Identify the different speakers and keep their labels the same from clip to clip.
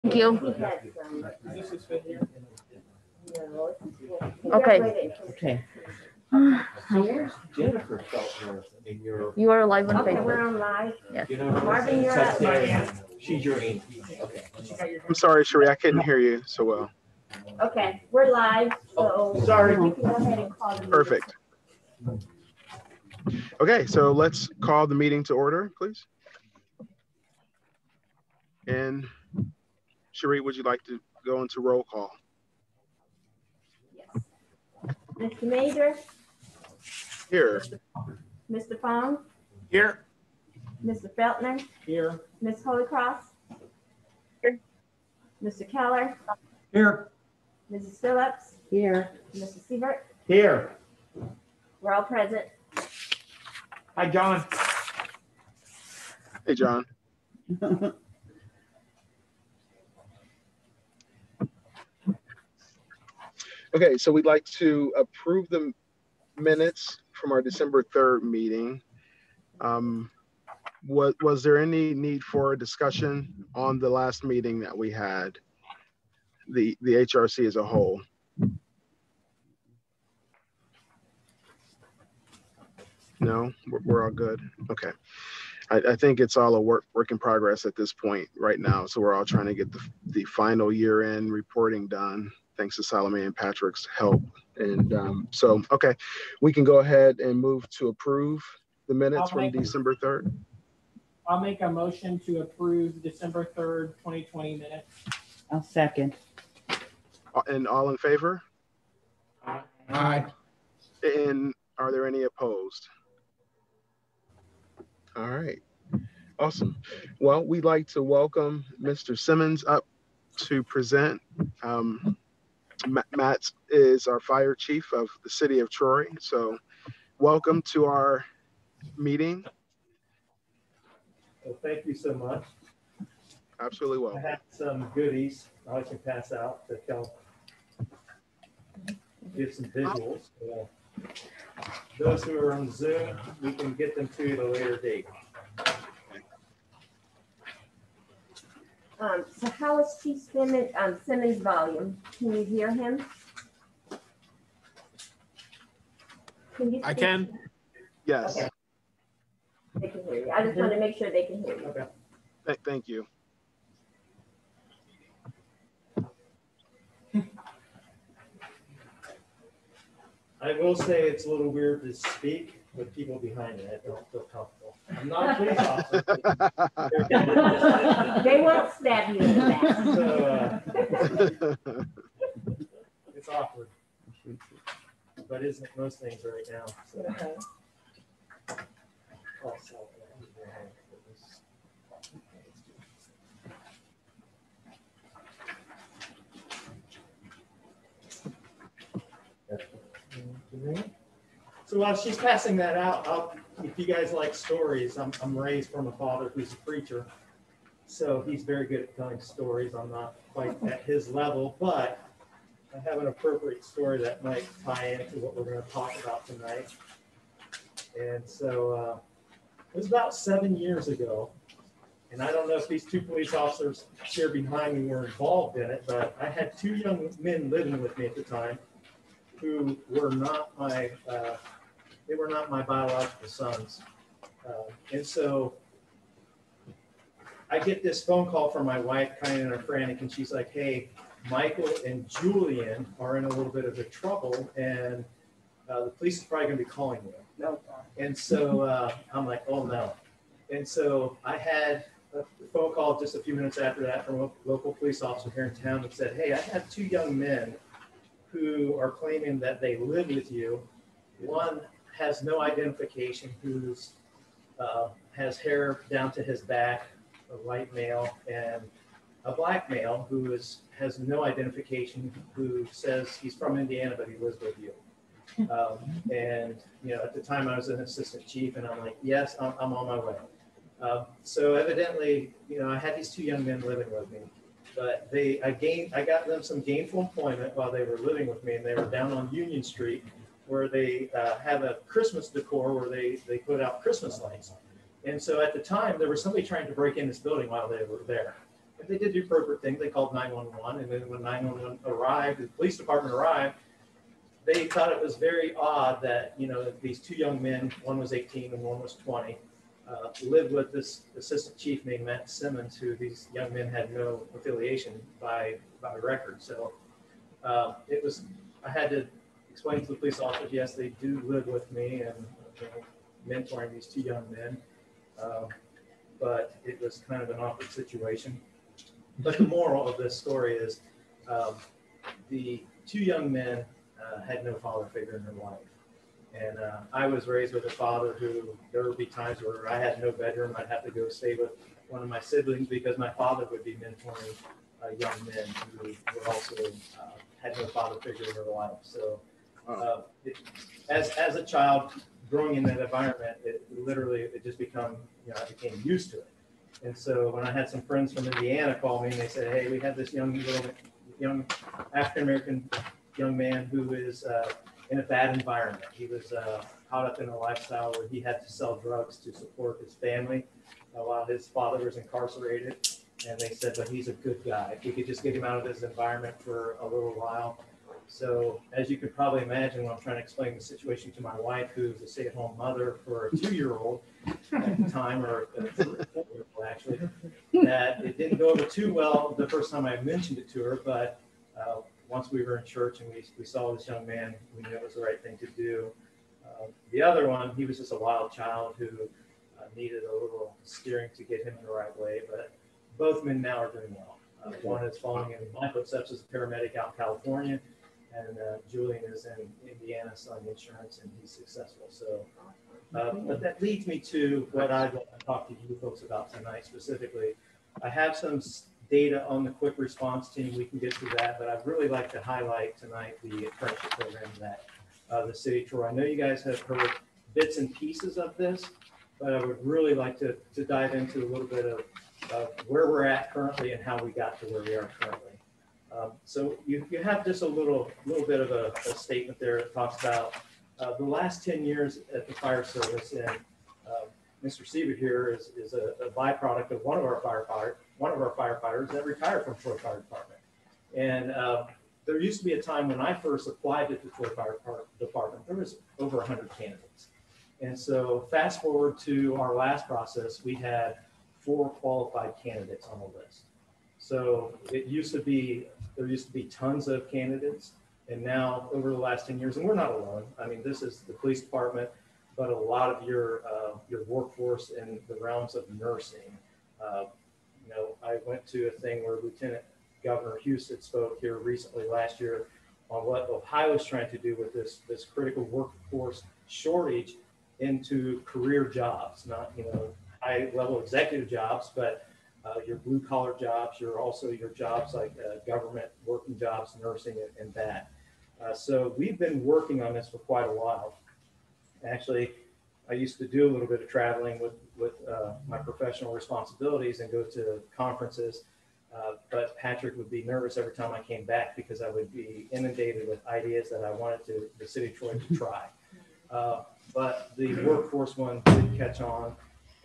Speaker 1: Thank you. Okay.
Speaker 2: Okay.
Speaker 3: Jennifer Feltner in your.
Speaker 1: You are live on
Speaker 4: Okay,
Speaker 1: Facebook.
Speaker 4: we're on live.
Speaker 1: Yes.
Speaker 3: You know,
Speaker 4: Marvin, you're up.
Speaker 3: she's your auntie. Okay.
Speaker 5: I'm sorry, Sheree, I couldn't hear you so well.
Speaker 4: Okay, we're live, so
Speaker 3: Sorry.
Speaker 4: you can go ahead and call the meeting.
Speaker 5: Perfect. Okay, so let's call the meeting to order, please. And Sheree, would you like to go into roll call?
Speaker 4: Yes. Mr. Major,
Speaker 5: Here.
Speaker 4: Mr. Fong,
Speaker 3: Here.
Speaker 4: Mr. Feltner,
Speaker 3: Here.
Speaker 4: Ms. Holycross, Mr. Keller,
Speaker 3: Here.
Speaker 4: Mrs. Phillips,
Speaker 2: Here.
Speaker 4: Mr. Siebert.
Speaker 3: Here.
Speaker 4: We're all present.
Speaker 3: Hi, John.
Speaker 5: Hey, John. Okay, so we'd like to approve the minutes from our December 3rd meeting. Was there any need for a discussion on the last meeting that we had, the HRC as a whole? No, we're all good. Okay. I think it's all a work in progress at this point right now. So we're all trying to get the final year-end reporting done, thanks to Salome and Patrick's help. And so, okay, we can go ahead and move to approve the minutes from December 3rd.
Speaker 6: I'll make a motion to approve December 3rd, 2020 minutes.
Speaker 2: I'll second.
Speaker 5: And all in favor?
Speaker 3: Hi.
Speaker 5: And are there any opposed? All right, awesome. Well, we'd like to welcome Mr. Simmons up to present. Matt is our fire chief of the city of Troy. So welcome to our meeting.
Speaker 7: Well, thank you so much.
Speaker 5: Absolutely
Speaker 7: I
Speaker 5: welcome.
Speaker 7: have some goodies I can pass out to help give some visuals. Those who are on Zoom, we can get them to you at a later date.
Speaker 4: So how is Chief Simmons' volume? Can you hear him? Can you
Speaker 8: I
Speaker 4: speak?
Speaker 8: can.
Speaker 5: Yes,
Speaker 4: Okay. They can hear you. I just want to make sure they can hear you.
Speaker 7: Okay.
Speaker 5: thank you.
Speaker 7: I will say it's a little weird to speak with people behind me. I don't feel comfortable. I'm not a police officer.
Speaker 4: They won't stab you in the back.
Speaker 7: So it's awkward, but isn't most things right now. So.
Speaker 4: Okay.
Speaker 7: So while she's passing that out, if you guys like stories, I'm raised from a father who's a preacher. So he's very good at telling stories. I'm not quite at his level, but I have an appropriate story that might tie into what we're going to talk about tonight. And so it was about 7 years ago. And I don't know if these two police officers here behind me were involved in it, but I had two young men living with me at the time who were not my, they were not my biological sons. And so I get this phone call from my wife, kind of in a frantic, and she's like, hey, Michael and Julian are in a little bit of a trouble, and the police is probably gonna be calling you.
Speaker 4: No.
Speaker 7: And so I'm like, oh no. And so I had a phone call just a few minutes after that from a local police officer here in town that said, hey, I have two young men who are claiming that they live with you. One has no identification, who's has hair down to his back, a white male, and a black male who has no identification, who says he's from Indiana, but he lives with you. And you know, at the time I was an assistant chief, and I'm like, yes, I'm on my way. So evidently, you know, I had these two young men living with me, but I got them some gainful employment while they were living with me, and they were down on Union Street, where they have a Christmas decor where they put out Christmas lights. And so at the time, there was somebody trying to break in this building while they were there. they did the appropriate thing. They called 911, and then when 911 arrived, the police department arrived, they thought it was very odd that, you know, these two young men, one was 18 and one was 20, lived with this assistant chief named Matt Simmons, who these young men had no affiliation by record. So it was, I had to explain to the police officers, yes, they do live with me and, you know, mentoring these two young men. But it was kind of an awkward situation. But the moral of this story is the two young men had no father figure in their life. And I was raised with a father who, there would be times where I had no bedroom. I'd have to go stay with one of my siblings because my father would be mentoring young men who were also had no father figure in their life. So as a child growing in that environment, it just become, you know, I became used to it. And so when I had some friends from Indiana call me and they said, hey, we have this young African-American young man who is in a bad environment. He was caught up in a lifestyle where he had to sell drugs to support his family while his father was incarcerated. And they said, but he's a good guy. If we could just get him out of this environment for a little while. So as you could probably imagine, when I'm trying to explain the situation to my wife, who's a stay-at-home mother for a 2-year-old at the time, or a 4-year-old actually, that it didn't go over too well the first time I mentioned it to her. But once we were in church and we saw this young man, we knew it was the right thing to do. The other one, he was just a wild child who needed a little steering to get him in the right way. But both men now are doing well. One is following in my footsteps as a paramedic out in California, and Julian is in Indiana selling insurance, and he's successful. So, but that leads me to what I'd like to talk to you folks about tonight specifically. I have some data on the quick response team. We can get to that, but I'd really like to highlight tonight the apprenticeship program that the city of Troy. I know you guys have heard bits and pieces of this, but I would really like to dive into a little bit of where we're at currently and how we got to where we are currently. So you have just a little bit of a statement there that talks about the last 10 years at the fire service, and Mr. Siebert here is a byproduct of one of our firefighters that retired from Troy Fire Department. And there used to be a time when I first applied to the Troy Fire Department, there was over 100 candidates. And so fast forward to our last process, we had 4 qualified candidates on the list. So there used to be tons of candidates, and now over the last 10 years, and we're not alone. I mean, this is the police department, but a lot of your workforce in the realms of nursing. You know, I went to a thing where Lieutenant Governor Houston spoke here recently last year on what Ohio is trying to do with this critical workforce shortage into career jobs, not, you know, high-level executive jobs, but your blue-collar jobs, your jobs like government working jobs, nursing, and that. So we've been working on this for quite a while. Actually, I used to do a little bit of traveling with my professional responsibilities and go to conferences, but Patrick would be nervous every time I came back because I would be inundated with ideas that I wanted the city of Troy to try. But the workforce one did catch on,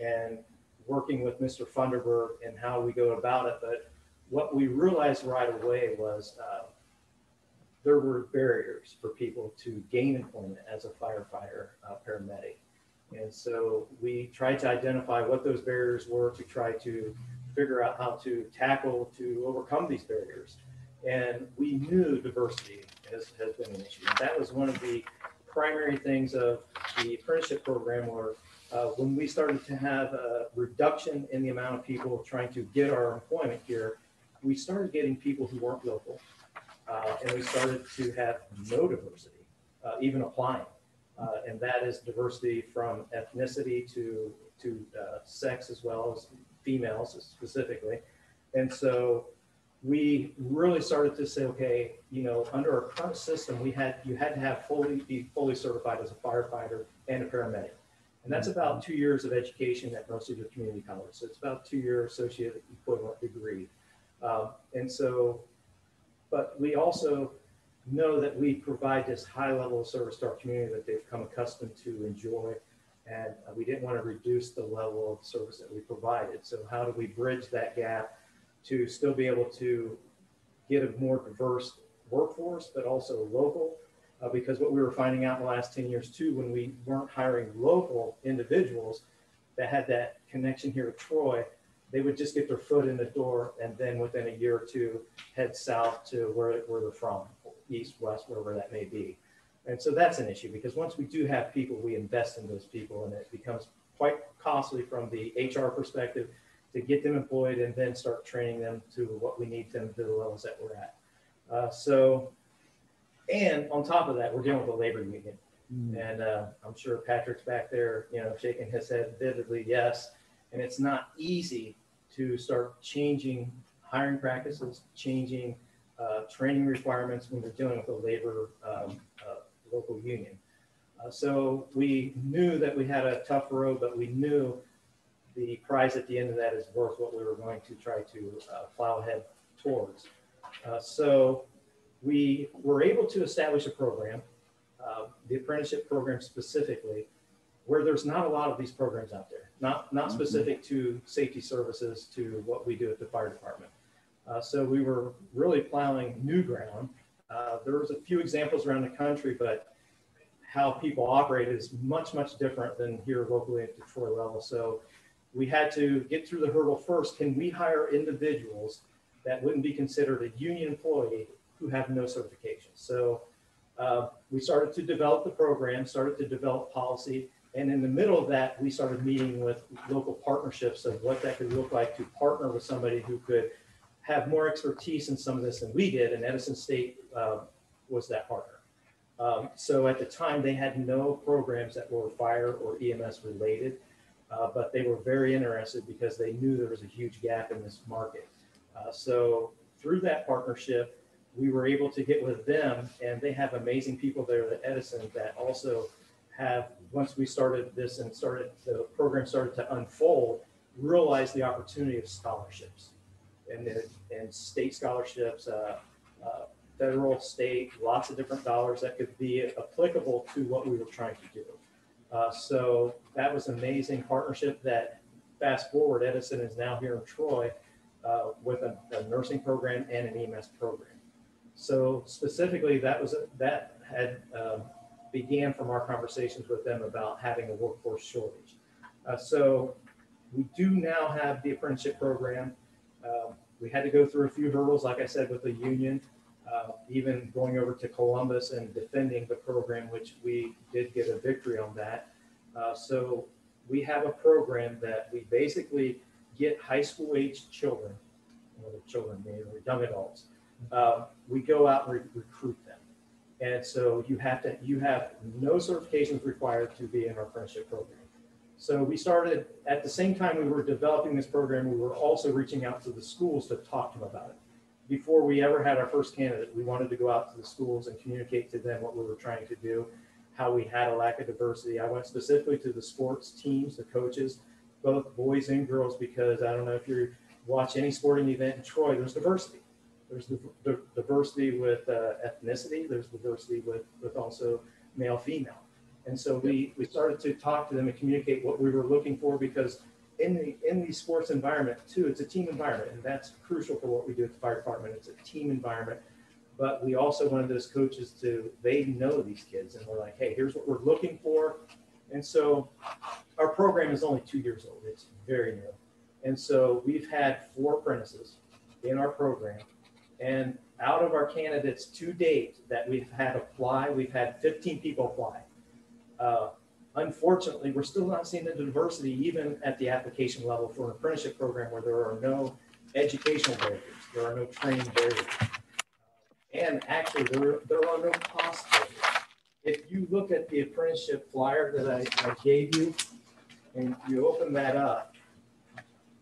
Speaker 7: and working with Mr. Funderburg and how we go about it. But what we realized right away was there were barriers for people to gain employment as a firefighter, paramedic. And so we tried to identify what those barriers were to try to figure out how to overcome these barriers. And we knew diversity has been an issue. That was one of the primary things of the apprenticeship program, where when we started to have a reduction in the amount of people trying to get our employment here, we started getting people who weren't local, and we started to have no diversity, even applying. And that is diversity from ethnicity to sex, as well as females specifically. And so we really started to say, okay, you know, under our current system, you had to be fully certified as a firefighter and a paramedic. And that's about 2 years of education at most of your community college. So it's about 2-year associate equivalent degree. And so, but we also know that we provide this high level of service to our community that they've come accustomed to enjoy. And we didn't want to reduce the level of service that we provided. So how do we bridge that gap to still be able to get a more diverse workforce, but also local. Because what we were finding out in the last 10 years too, when we weren't hiring local individuals that had that connection here to Troy, they would just get their foot in the door and then within a year or two head south to where they're from, east, west, wherever that may be. And so that's an issue, because once we do have people, we invest in those people, and it becomes quite costly from the HR perspective to get them employed and then start training them to what we need them to the levels that we're at. And on top of that, we're dealing with a labor union. And I'm sure Patrick's back there, shaking his head vividly, yes. And it's not easy to start changing hiring practices, changing training requirements when we're dealing with a labor local union. So we knew that we had a tough road, but we knew the prize at the end of that is worth what we were going to try to plow ahead towards. So we were able to establish a program, the apprenticeship program specifically, where there's not a lot of these programs out there, not specific to safety services, to what we do at the fire department. So we were really plowing new ground. There was a few examples around the country, but how people operate is much, much different than here locally at the Troy level. So we had to get through the hurdle first. Can we hire individuals that wouldn't be considered a union employee who have no certification? So we started to develop the program, started to develop policy. And in the middle of that, we started meeting with local partnerships of what that could look like to partner with somebody who could have more expertise in some of this than we did. And Edison State was that partner. So at the time, they had no programs that were fire or EMS related, but they were very interested because they knew there was a huge gap in this market. So through that partnership, we were able to get with them, and they have amazing people there at Edison that also have, once we started this and the program started to unfold, realized the opportunity of scholarships and state scholarships, federal, state, lots of different dollars that could be applicable to what we were trying to do. So that was an amazing partnership that, fast forward, Edison is now here in Troy with a nursing program and an EMS program. So specifically, that had began from our conversations with them about having a workforce shortage. So we do now have the apprenticeship program. We had to go through a few hurdles, like I said, with the union, even going over to Columbus and defending the program, which we did get a victory on that. So we have a program that we basically get high school age children, young adults. We go out and recruit them. And so you have no certifications required to be in our apprenticeship program. So we started at the same time we were developing this program, we were also reaching out to the schools to talk to them about it. Before we ever had our first candidate, we wanted to go out to the schools and communicate to them what we were trying to do, how we had a lack of diversity. I went specifically to the sports teams, the coaches, both boys and girls, because I don't know if you watch any sporting event in Troy, there's diversity. There's the diversity with ethnicity. There's diversity with also male, female. And so we started to talk to them and communicate what we were looking for, because in the sports environment too, it's a team environment, and that's crucial for what we do at the fire department. It's a team environment, but we also wanted those coaches they know these kids, and we're like, hey, here's what we're looking for. And so our program is only 2 years old. It's very new. And so we've had 4 apprentices in our program. And out of our candidates to date that we've had apply, we've had 15 people apply. Unfortunately, we're still not seeing the diversity even at the application level for an apprenticeship program where there are no educational barriers, there are no training barriers. And actually, there are no cost barriers. If you look at the apprenticeship flyer that I gave you, and you open that up,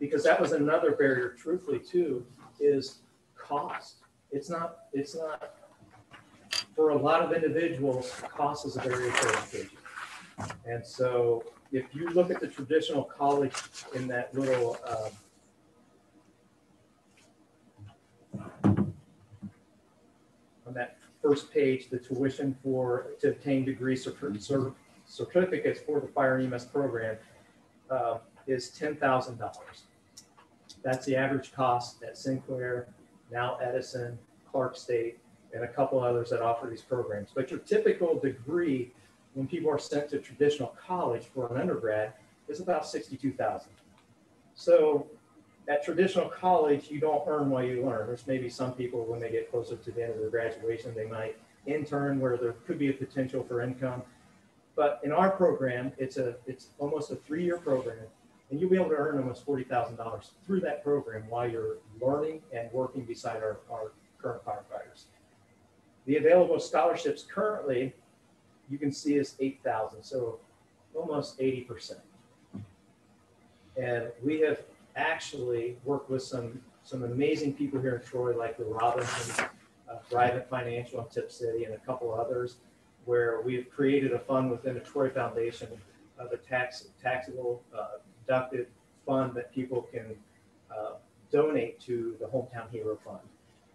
Speaker 7: because that was another barrier, truthfully, too, is cost. It's not for a lot of individuals, cost is a barrier for education. And so if you look at the traditional college in that little on that first page, the tuition to obtain degrees or certificates for the fire and EMS program is $10,000. That's the average cost at Sinclair, now Edison, Clark State, and a couple others that offer these programs. But your typical degree, when people are sent to traditional college for an undergrad, is about $62,000. So at traditional college, you don't earn while you learn. There's maybe some people, when they get closer to the end of their graduation, they might intern where there could be a potential for income. But in our program, it's almost a 3-year program, and you'll be able to earn almost $40,000 through that program while you're learning and working beside our current firefighters. The available scholarships currently, you can see, is 8,000, so almost 80%. And we have actually worked with some amazing people here in Troy, like the Robinsons, Thrivent Financial in Tip City, and a couple others, where we've created a fund within the Troy Foundation, the taxable deducted fund that people can donate to the Hometown Hero Fund.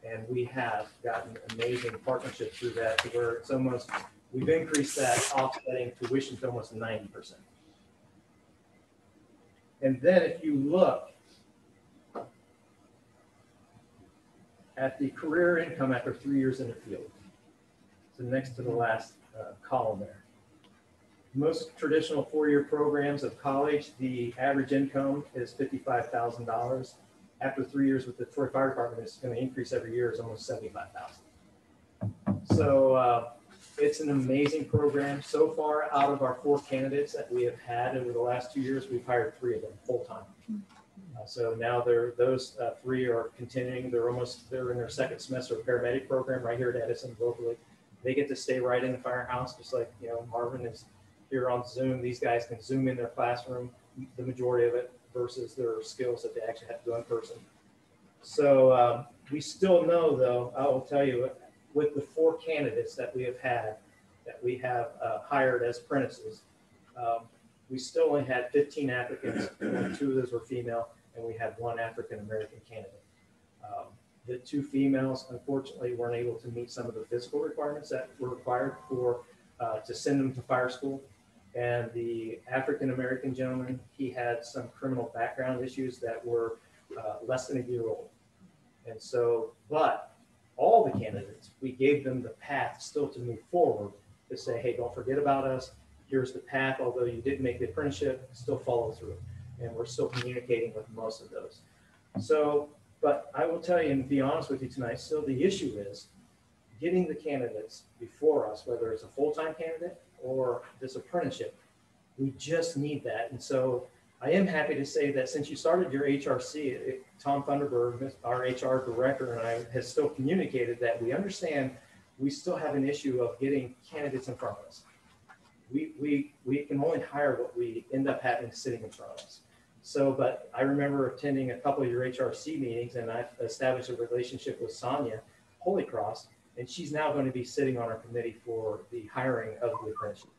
Speaker 7: And we have gotten amazing partnerships through that, to where it's almost, we've increased that offsetting tuition to almost 90%. And then if you look at the career income after 3 years in the field, so next to the last column there. Most traditional 4-year programs of college, the average income is $55,000. After 3 years with the Troy Fire Department, it's going to increase every year, is almost $75,000. So it's an amazing program. So far, out of our 4 candidates that we have had over the last 2 years, we've hired 3 of them full-time. So now those 3 are continuing. They're in their 2nd semester of paramedic program right here at Edison locally. They get to stay right in the firehouse, just like, you know, Marvin is here on Zoom. These guys can Zoom in their classroom, the majority of it, versus their skills that they actually have to do in person. So we still know, though, I will tell you, with the 4 candidates that we have had, that we have hired as apprentices, we still only had 15 applicants, and 2 of those were female, and we had 1 African-American candidate. The 2 females, unfortunately, weren't able to meet some of the physical requirements that were required for to send them to fire school. And the African-American gentleman, he had some criminal background issues that were less than a year old. And so, but all the candidates, we gave them the path still to move forward, to say, hey, don't forget about us. Here's the path. Although you didn't make the apprenticeship, still follow through. And we're still communicating with most of those. So, but I will tell you, and be honest with you tonight, still the issue is getting the candidates before us, whether it's a full-time candidate or this apprenticeship. We just need that. And so I am happy to say that since you started your HRC, Tom Thunderberg, our HR director, and I has still communicated that we understand we still have an issue of getting candidates in front of us. We can only hire what we end up having sitting in front of us. So, but I remember attending a couple of your HRC meetings, and I've established a relationship with Sonia Holy Cross, and she's now going to be sitting on our committee for the hiring of the apprenticeship.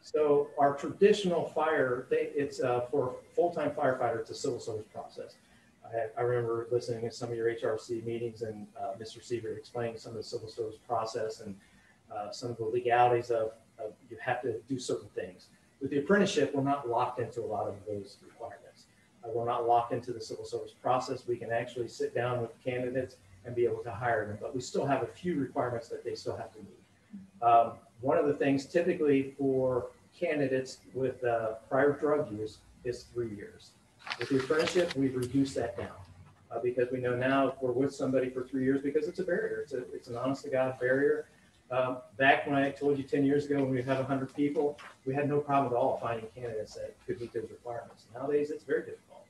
Speaker 7: So our traditional fire, it's for full-time firefighter, it's a civil service process. I remember listening to some of your HRC meetings, and Mr. Seaver explaining some of the civil service process and some of the legalities of you have to do certain things. With the apprenticeship, we're not locked into a lot of those requirements. We're not locked into the civil service process. We can actually sit down with candidates and be able to hire them, but we still have a few requirements that they still have to meet. One of the things typically for candidates with prior drug use is 3 years. With the apprenticeship, we've reduced that down because we know now if we're with somebody for 3 years, because it's a barrier. It's an honest to God barrier. Back when I told you 10 years ago, when we had 100 people, we had no problem at all finding candidates that could meet those requirements. Nowadays, it's very difficult,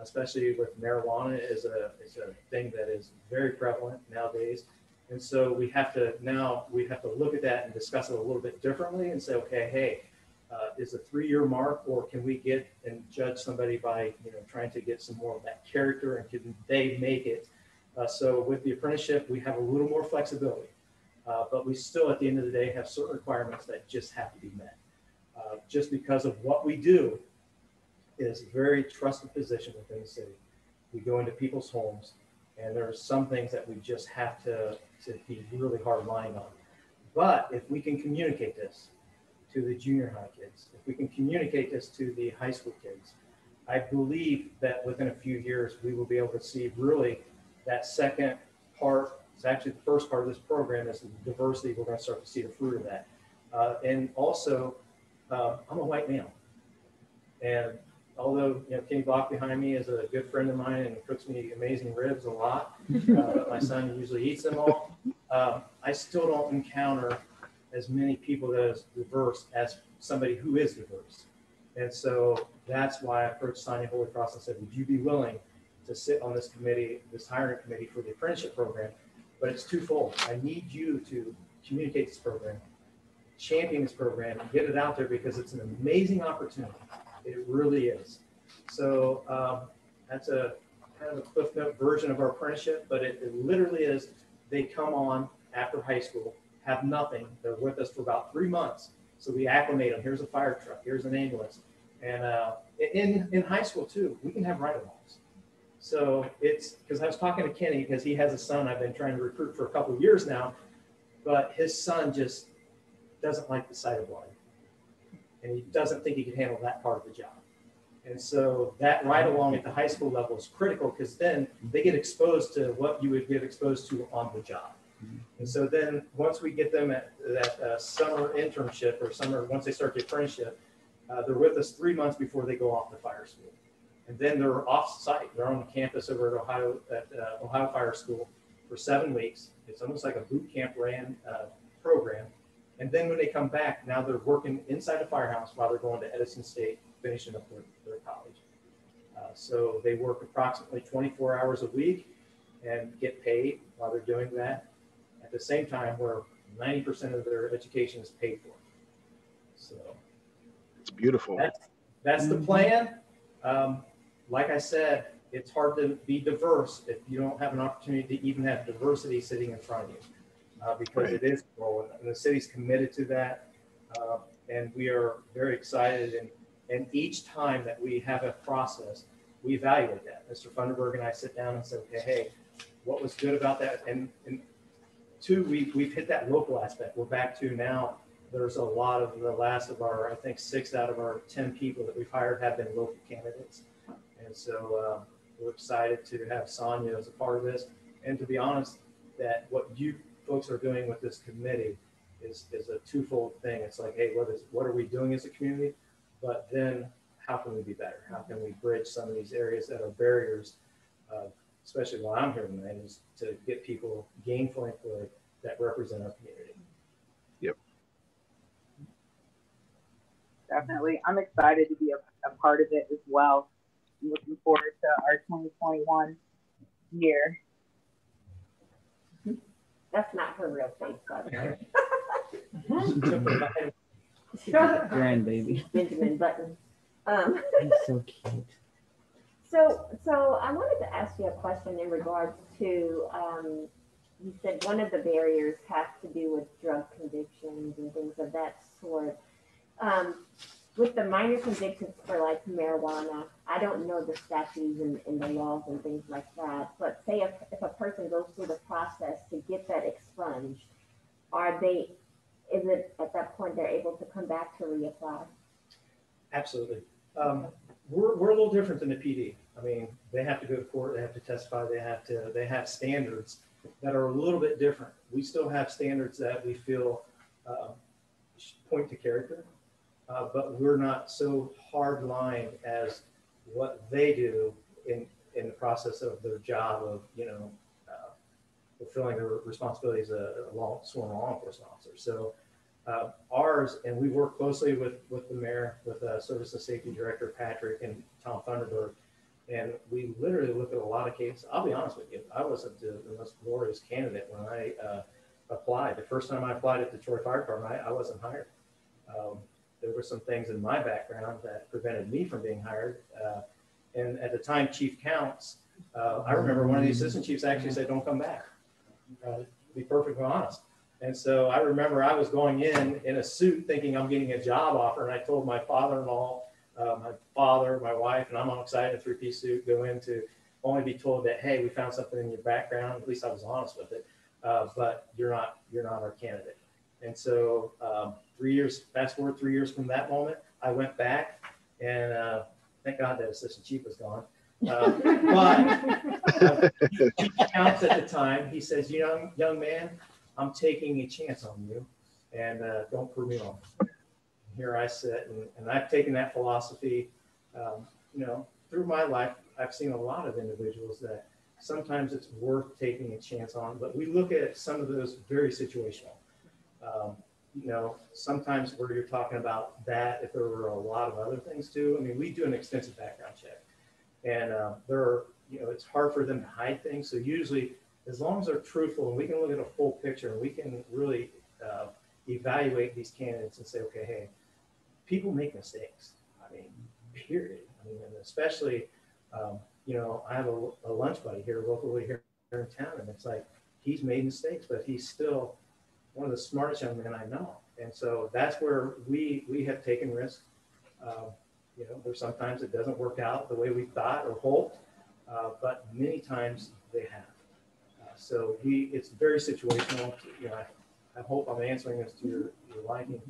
Speaker 7: especially with marijuana is a thing that is very prevalent nowadays. And so we have to look at that and discuss it a little bit differently and say, okay, hey, is a 3-year mark, or can we get and judge somebody by trying to get some more of that character, and can they make it? So with the apprenticeship, we have a little more flexibility. But we still, at the end of the day, have certain requirements that just have to be met. Just because of what we do is a very trusted position within the city. We go into people's homes, and there are some things that we just have to be really hard lined on. But if we can communicate this to the junior high kids, if we can communicate this to the high school kids, I believe that within a few years, we will be able to see really that second part. It's actually the first part of this program is the diversity. We're going to start to see the fruit of that. And also, I'm a white male. And although, Kenny Block behind me is a good friend of mine and cooks me amazing ribs a lot, but my son usually eats them all, I still don't encounter as many people that is diverse as somebody who is diverse. And so that's why I approached Sonia Holy Cross and said, would you be willing to sit on this committee, this hiring committee for the apprenticeship program? But it's twofold. I need you to communicate this program, champion this program, and get it out there because it's an amazing opportunity. It really is. So that's a kind of a cliff note version of our apprenticeship, but it literally is, they come on after high school, have nothing. They're with us for about 3 months. So we acclimate them. Here's a fire truck. Here's an ambulance. And in high school too, we can have ride-alongs. So it's, because I was talking to Kenny, because he has a son I've been trying to recruit for a couple of years now, but his son just doesn't like the sight of water. And he doesn't think he can handle that part of the job. And so that ride along at the high school level is critical because then they get exposed to what you would get exposed to on the job. And so then once we get them at that summer internship or summer, once they start the apprenticeship, they're with us 3 months before they go off to fire school. And then they're off site. They're on the campus over at Ohio Fire School for 7 weeks. It's almost like a boot camp ran program. And then when they come back, now they're working inside the firehouse while they're going to Edison State, finishing up their college. So they work approximately 24 hours a week and get paid while they're doing that. At the same time, where 90% of their education is paid for. So
Speaker 5: It's beautiful.
Speaker 7: That's the plan. Like I said, it's hard to be diverse if you don't have an opportunity to even have diversity sitting in front of you. Because it is growing, and the city's committed to that, and we are very excited. And each time that we have a process, we evaluate that. Mr. Funderburg and I sit down and say, okay, hey, what was good about that? And two, we've hit that local aspect. We're back to now. There's a lot of the last of our, I think 6 out of our 10 people that we've hired have been local candidates, and so we're excited to have Sonia as a part of this. And to be honest, that what you folks are doing with this committee is a twofold thing. It's like, hey, what are we doing as a community? But then how can we be better? How can we bridge some of these areas that are barriers, especially while I'm here tonight, is to get people gainfully employed that represent our community.
Speaker 5: Yep.
Speaker 1: Definitely. I'm excited to be a part of it as well. I'm looking forward to our 2021 year.
Speaker 4: That's not her real face, by the way.
Speaker 2: Grandbaby.
Speaker 4: Benjamin Button.
Speaker 2: He's so cute.
Speaker 4: So I wanted to ask you a question in regards to, you said one of the barriers has to do with drug convictions and things of that sort. With the minor convictions for like marijuana, I don't know the statutes and the laws and things like that, but say if a person goes through the process to get that expunged, is it at that point they're able to come back to reapply?
Speaker 7: Absolutely. We're a little different than the PD. I mean, they have to go to court, they have to testify, they have standards that are a little bit different. We still have standards that we feel point to character, but we're not so hard-lined as what they do in the process of their job of, fulfilling their responsibility as a sworn law enforcement officer. So ours, and we work closely with the mayor, with Service and Safety Director Patrick and Tom Thunderberg, and we literally look at a lot of cases. I'll be honest with you, I wasn't the most glorious candidate when I applied. The first time I applied at the Troy Fire Department, I wasn't hired. There were some things in my background that prevented me from being hired. And at the time, Chief Counts, I remember one of the assistant chiefs actually said, "Don't come back." To be perfectly honest. And so I remember I was going in a suit thinking I'm getting a job offer. And I told my father-in-law, my father, my wife, and I'm all excited, a 3-piece suit, go in to only be told that, hey, we found something in your background. At least I was honest with it. But you're not our candidate. And so 3 years, fast forward 3 years from that moment, I went back and Thank God that assistant chief was gone. But Chief Counts at the time, he says, young man, I'm taking a chance on you, and don't prove me wrong. Here I sit, and I've taken that philosophy, through my life. I've seen a lot of individuals that sometimes it's worth taking a chance on, but we look at some of those very situational. Sometimes where you're talking about that, if there were a lot of other things too, I mean, we do an extensive background check, and it's hard for them to hide things. So usually, as long as they're truthful and we can look at a full picture and we can really evaluate these candidates and say, okay, hey, people make mistakes. I mean, period. I mean, and especially, I have a lunch buddy here locally here in town, and it's like, he's made mistakes, but he's still one of the smartest young men I know. And so that's where we have taken risks. There's sometimes it doesn't work out the way we thought or hoped, but many times they have. So it's very situational. I hope I'm answering this to your liking.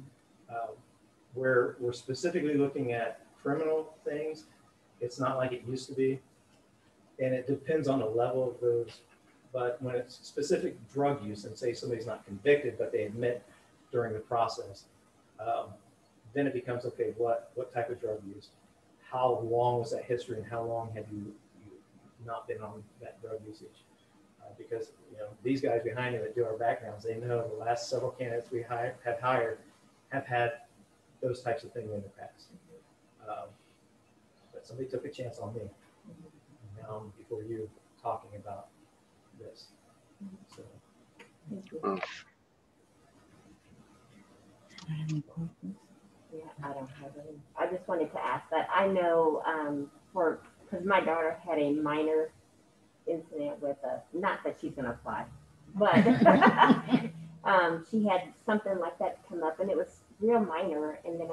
Speaker 7: Where we're specifically looking at criminal things, it's not like it used to be. And it depends on the level of those. But when it's specific drug use, and say somebody's not convicted, but they admit during the process, then it becomes, okay, what type of drug use? How long was that history, and how long have you not been on that drug usage? Because these guys behind you that do our backgrounds, they know the last several candidates we have hired have had those types of things in the past. But somebody took a chance on me. And now I'm before you talking about this. So.
Speaker 4: Yeah, I don't have any. I just wanted to ask that. I know because my daughter had a minor incident with not that she's going to apply, but she had something like that come up, and it was real minor. And then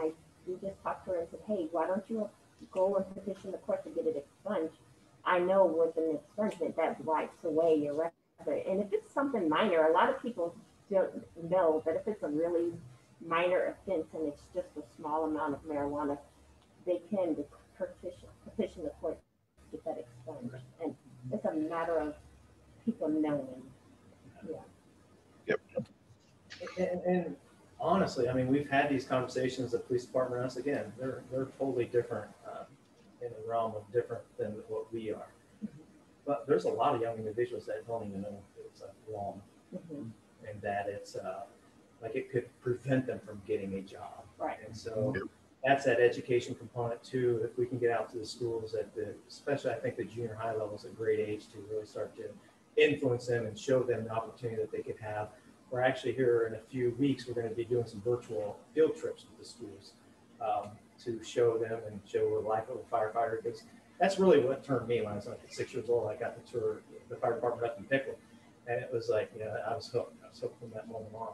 Speaker 4: we just talked to her and said, hey, why don't you go and petition the court to get it expunged? I know with an expungement that wipes away your record. And if it's something minor, a lot of people don't know that if it's a really minor offense and it's just a small amount of marijuana, they can petition the court to get that expunged. And it's a matter of people knowing. Yeah.
Speaker 5: Yep.
Speaker 7: And honestly, I mean, we've had these conversations. The police department, us again, they're totally different in the realm of different than what we are. But there's a lot of young individuals that don't even know it's wrong, and that it's like it could prevent them from getting a job.
Speaker 4: Right.
Speaker 7: And so that's that education component too. If we can get out to the schools especially I think the junior high level is a great age to really start to influence them and show them the opportunity that they could have. We're actually here in a few weeks, we're going to be doing some virtual field trips with the schools to show them and show the life of a firefighter, because that's really what turned me when I was like 6 years old. I got to tour the fire department up in Pickle, and it was like, I was hooked. I was hooked from that moment on.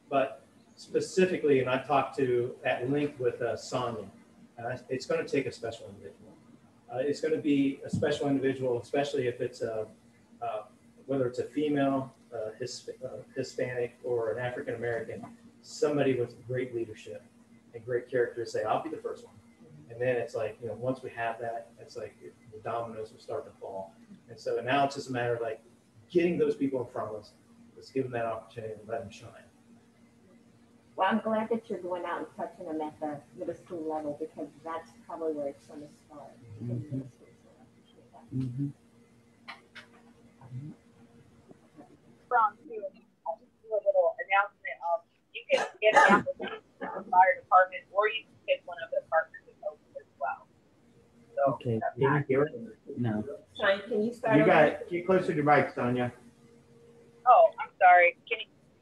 Speaker 7: But specifically, and I talked to at length with Sonia, it's going to take a special individual. It's going to be a special individual, especially if it's whether it's a female, Hispanic, or an African American, somebody with great leadership and great character to say, I'll be the first one. And then it's like, once we have that, it's like the dominoes will start to fall. And so now it's just a matter of like getting those people in front of us. Let's give them that opportunity and let them shine.
Speaker 4: Well, I'm glad that you're going out and touching them at the middle school level, because that's probably where it's going to start.
Speaker 1: From too, I'll just do a little announcement. You can get an application from the fire department, or you can pick one of the partners that's open as well. So,
Speaker 2: Okay.
Speaker 3: Can you hear it?
Speaker 2: No.
Speaker 4: Sonia, can you start?
Speaker 3: You
Speaker 4: over?
Speaker 3: got it. Get closer to your mic, Sonia.
Speaker 1: oh, I'm sorry.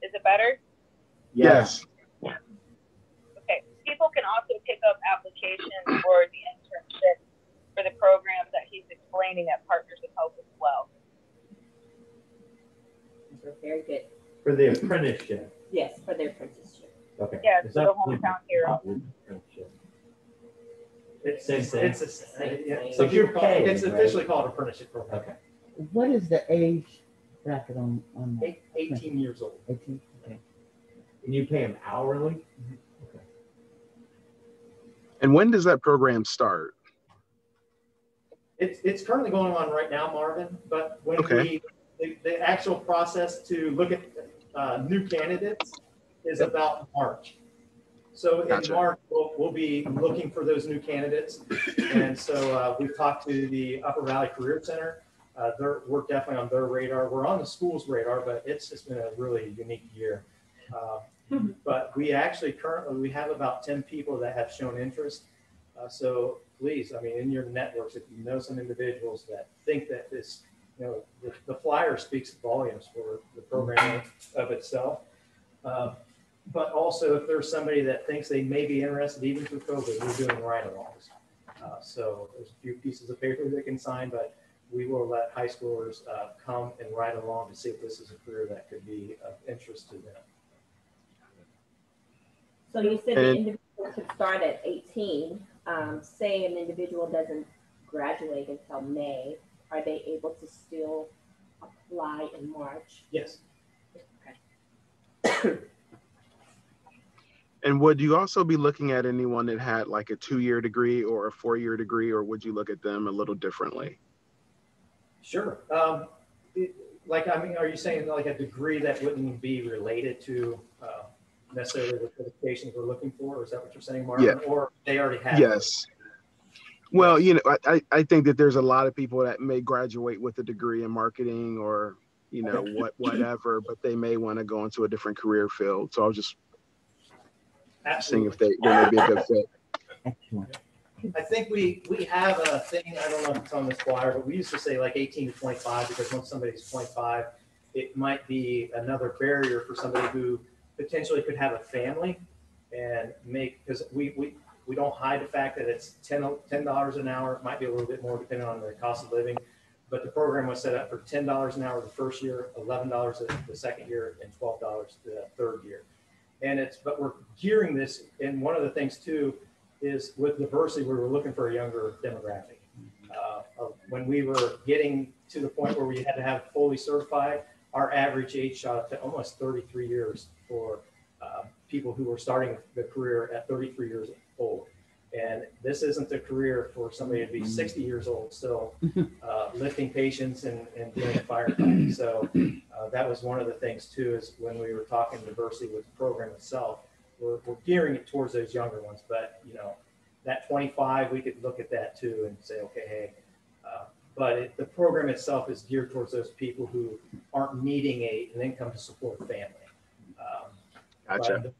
Speaker 1: Is it better?
Speaker 5: Yes.
Speaker 1: Okay. People can also pick up applications for the internship for the program that he's explaining at Partners of Hope as well.
Speaker 4: Very good.
Speaker 3: For the apprenticeship.
Speaker 4: Yes, for their apprenticeship.
Speaker 3: Okay.
Speaker 1: Yeah,
Speaker 3: Is
Speaker 1: so
Speaker 3: that-
Speaker 1: the hometown hero.
Speaker 3: Apprenticeship.
Speaker 7: It's
Speaker 3: Same thing.
Speaker 7: so
Speaker 3: you're paid,
Speaker 7: it's
Speaker 3: right?
Speaker 7: officially called Apprenticeship Program.
Speaker 3: Okay.
Speaker 2: What is the age bracket on that?
Speaker 7: 18 years old.
Speaker 2: 18? Okay.
Speaker 3: And you pay them hourly?
Speaker 5: And when does that program start?
Speaker 7: It's currently going on right now, Marvin, but when
Speaker 5: Okay.
Speaker 7: the actual process to look at new candidates is about March. So in
Speaker 5: Gotcha.
Speaker 7: March, we'll be looking for those new candidates. And so we've talked to the Upper Valley Career Center. We're definitely on their radar. We're on the school's radar, but it's just been a really unique year. But we actually currently have about 10 people that have shown interest. So please, I mean, in your networks, if you know some individuals that think that this, you know, the flyer speaks volumes for the program of itself. But also if there's somebody that thinks they may be interested, even through COVID, we're doing ride-alongs. So there's a few pieces of paper they can sign, but we will let high schoolers come and ride along to see if this is a career that could be of interest to them.
Speaker 4: So you said the individual could start at 18. Say an individual doesn't graduate until May, are they able to still apply in March?
Speaker 7: Yes.
Speaker 4: Okay.
Speaker 5: And would you also be looking at anyone that had like a 2-year degree or a 4-year degree, or would you look at them a little differently?
Speaker 7: Sure. Like, I mean, are you saying like a degree that wouldn't be related to necessarily the certifications we're looking for? Or is that what you're saying, Marvin?
Speaker 5: Yeah.
Speaker 7: Or they already have?
Speaker 5: Yes. Well, you know, I think that there's a lot of people that may graduate with a degree in marketing or, you know, whatever, but they may want to go into a different career field. So I was just seeing if they may be a good fit.
Speaker 2: Excellent.
Speaker 7: I think we have a thing, I don't know if it's on this flyer, but we used to say like 18 to 25, because once somebody's 25, it might be another barrier for somebody who potentially could have a family and make, because we don't hide the fact that it's $10 an hour. It might be a little bit more depending on the cost of living, but the program was set up for $10 an hour the first year, $11 the second year, and $12 the third year. And but we're gearing this, and one of the things too is with diversity, we were looking for a younger demographic. When we were getting to the point where we had to have fully certified, our average age shot up to almost 33 years for people who were starting the career at 33 years old. And this isn't a career for somebody to be 60 years old still lifting patients and doing firefighting. So that was one of the things too, is when we were talking diversity with the program itself, we're gearing it towards those younger ones. But you know, that 25, we could look at that too and say, okay, hey, but the program itself is geared towards those people who aren't needing an income to support a family.
Speaker 5: Gotcha.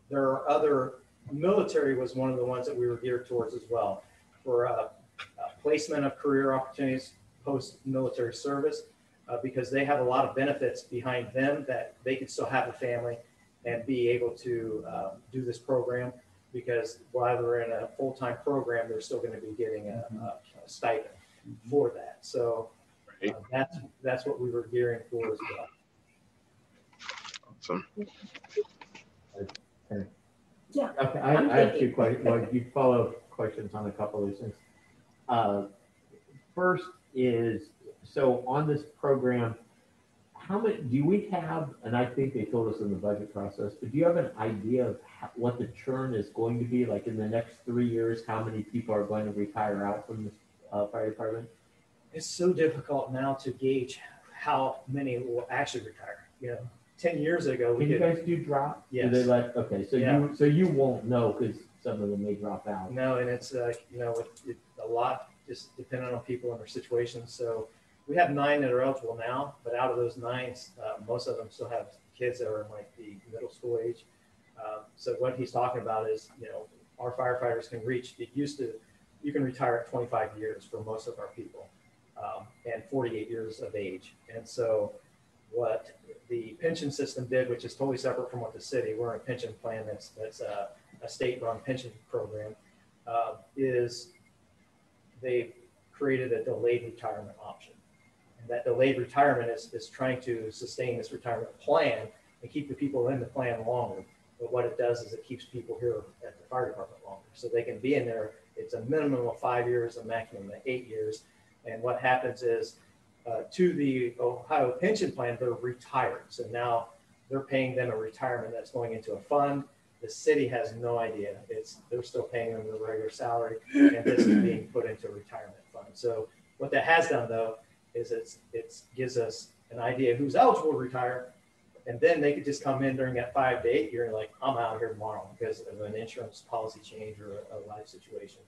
Speaker 7: There are other, military was one of the ones that we were geared towards as well, for placement of career opportunities post-military service, because they have a lot of benefits behind them that they could still have a family and be able to do this program, because while they're in a full-time program, they're still going to be getting a stipend for that. So that's what we were gearing for as well.
Speaker 5: Awesome.
Speaker 4: Yeah.
Speaker 3: Okay, I have 2 questions. Well, you follow questions on a couple of these things. First is, so on this program, how many do we have? And I think they told us in the budget process, but do you have an idea of what the churn is going to be like in the next 3 years? How many people are going to retire out from the fire department?
Speaker 7: It's so difficult now to gauge how many will actually retire. You know, 10 years ago,
Speaker 3: Can you guys do drop?
Speaker 7: Yes.
Speaker 3: Do they let, okay, so
Speaker 7: Yeah.
Speaker 3: you won't know because some of them may drop out.
Speaker 7: No, and it's you know, a lot just depending on people and their situations. So we have 9 that are eligible now, but out of those 9, most of them still have kids that are in like the middle school age. So what he's talking about is, you know, our firefighters can reach, you can retire at 25 years for most of our people, and 48 years of age. And so what the pension system did, which is totally separate from what the city, we're in a pension plan that's a state-run pension program, is they created a delayed retirement option. And that delayed retirement is trying to sustain this retirement plan and keep the people in the plan longer. But what it does is it keeps people here at the fire department longer. So they can be in there. It's a minimum of 5 years, a maximum of 8 years. And what happens is, to the Ohio pension plan, they're retired. So now they're paying them a retirement that's going into a fund. The city has no idea. They're still paying them the regular salary, and this is being put into a retirement fund. So what that has done, though, is it gives us an idea who's eligible to retire, and then they could just come in during that 5 to 8 year and like, I'm out here tomorrow because of an insurance policy change or a life situation.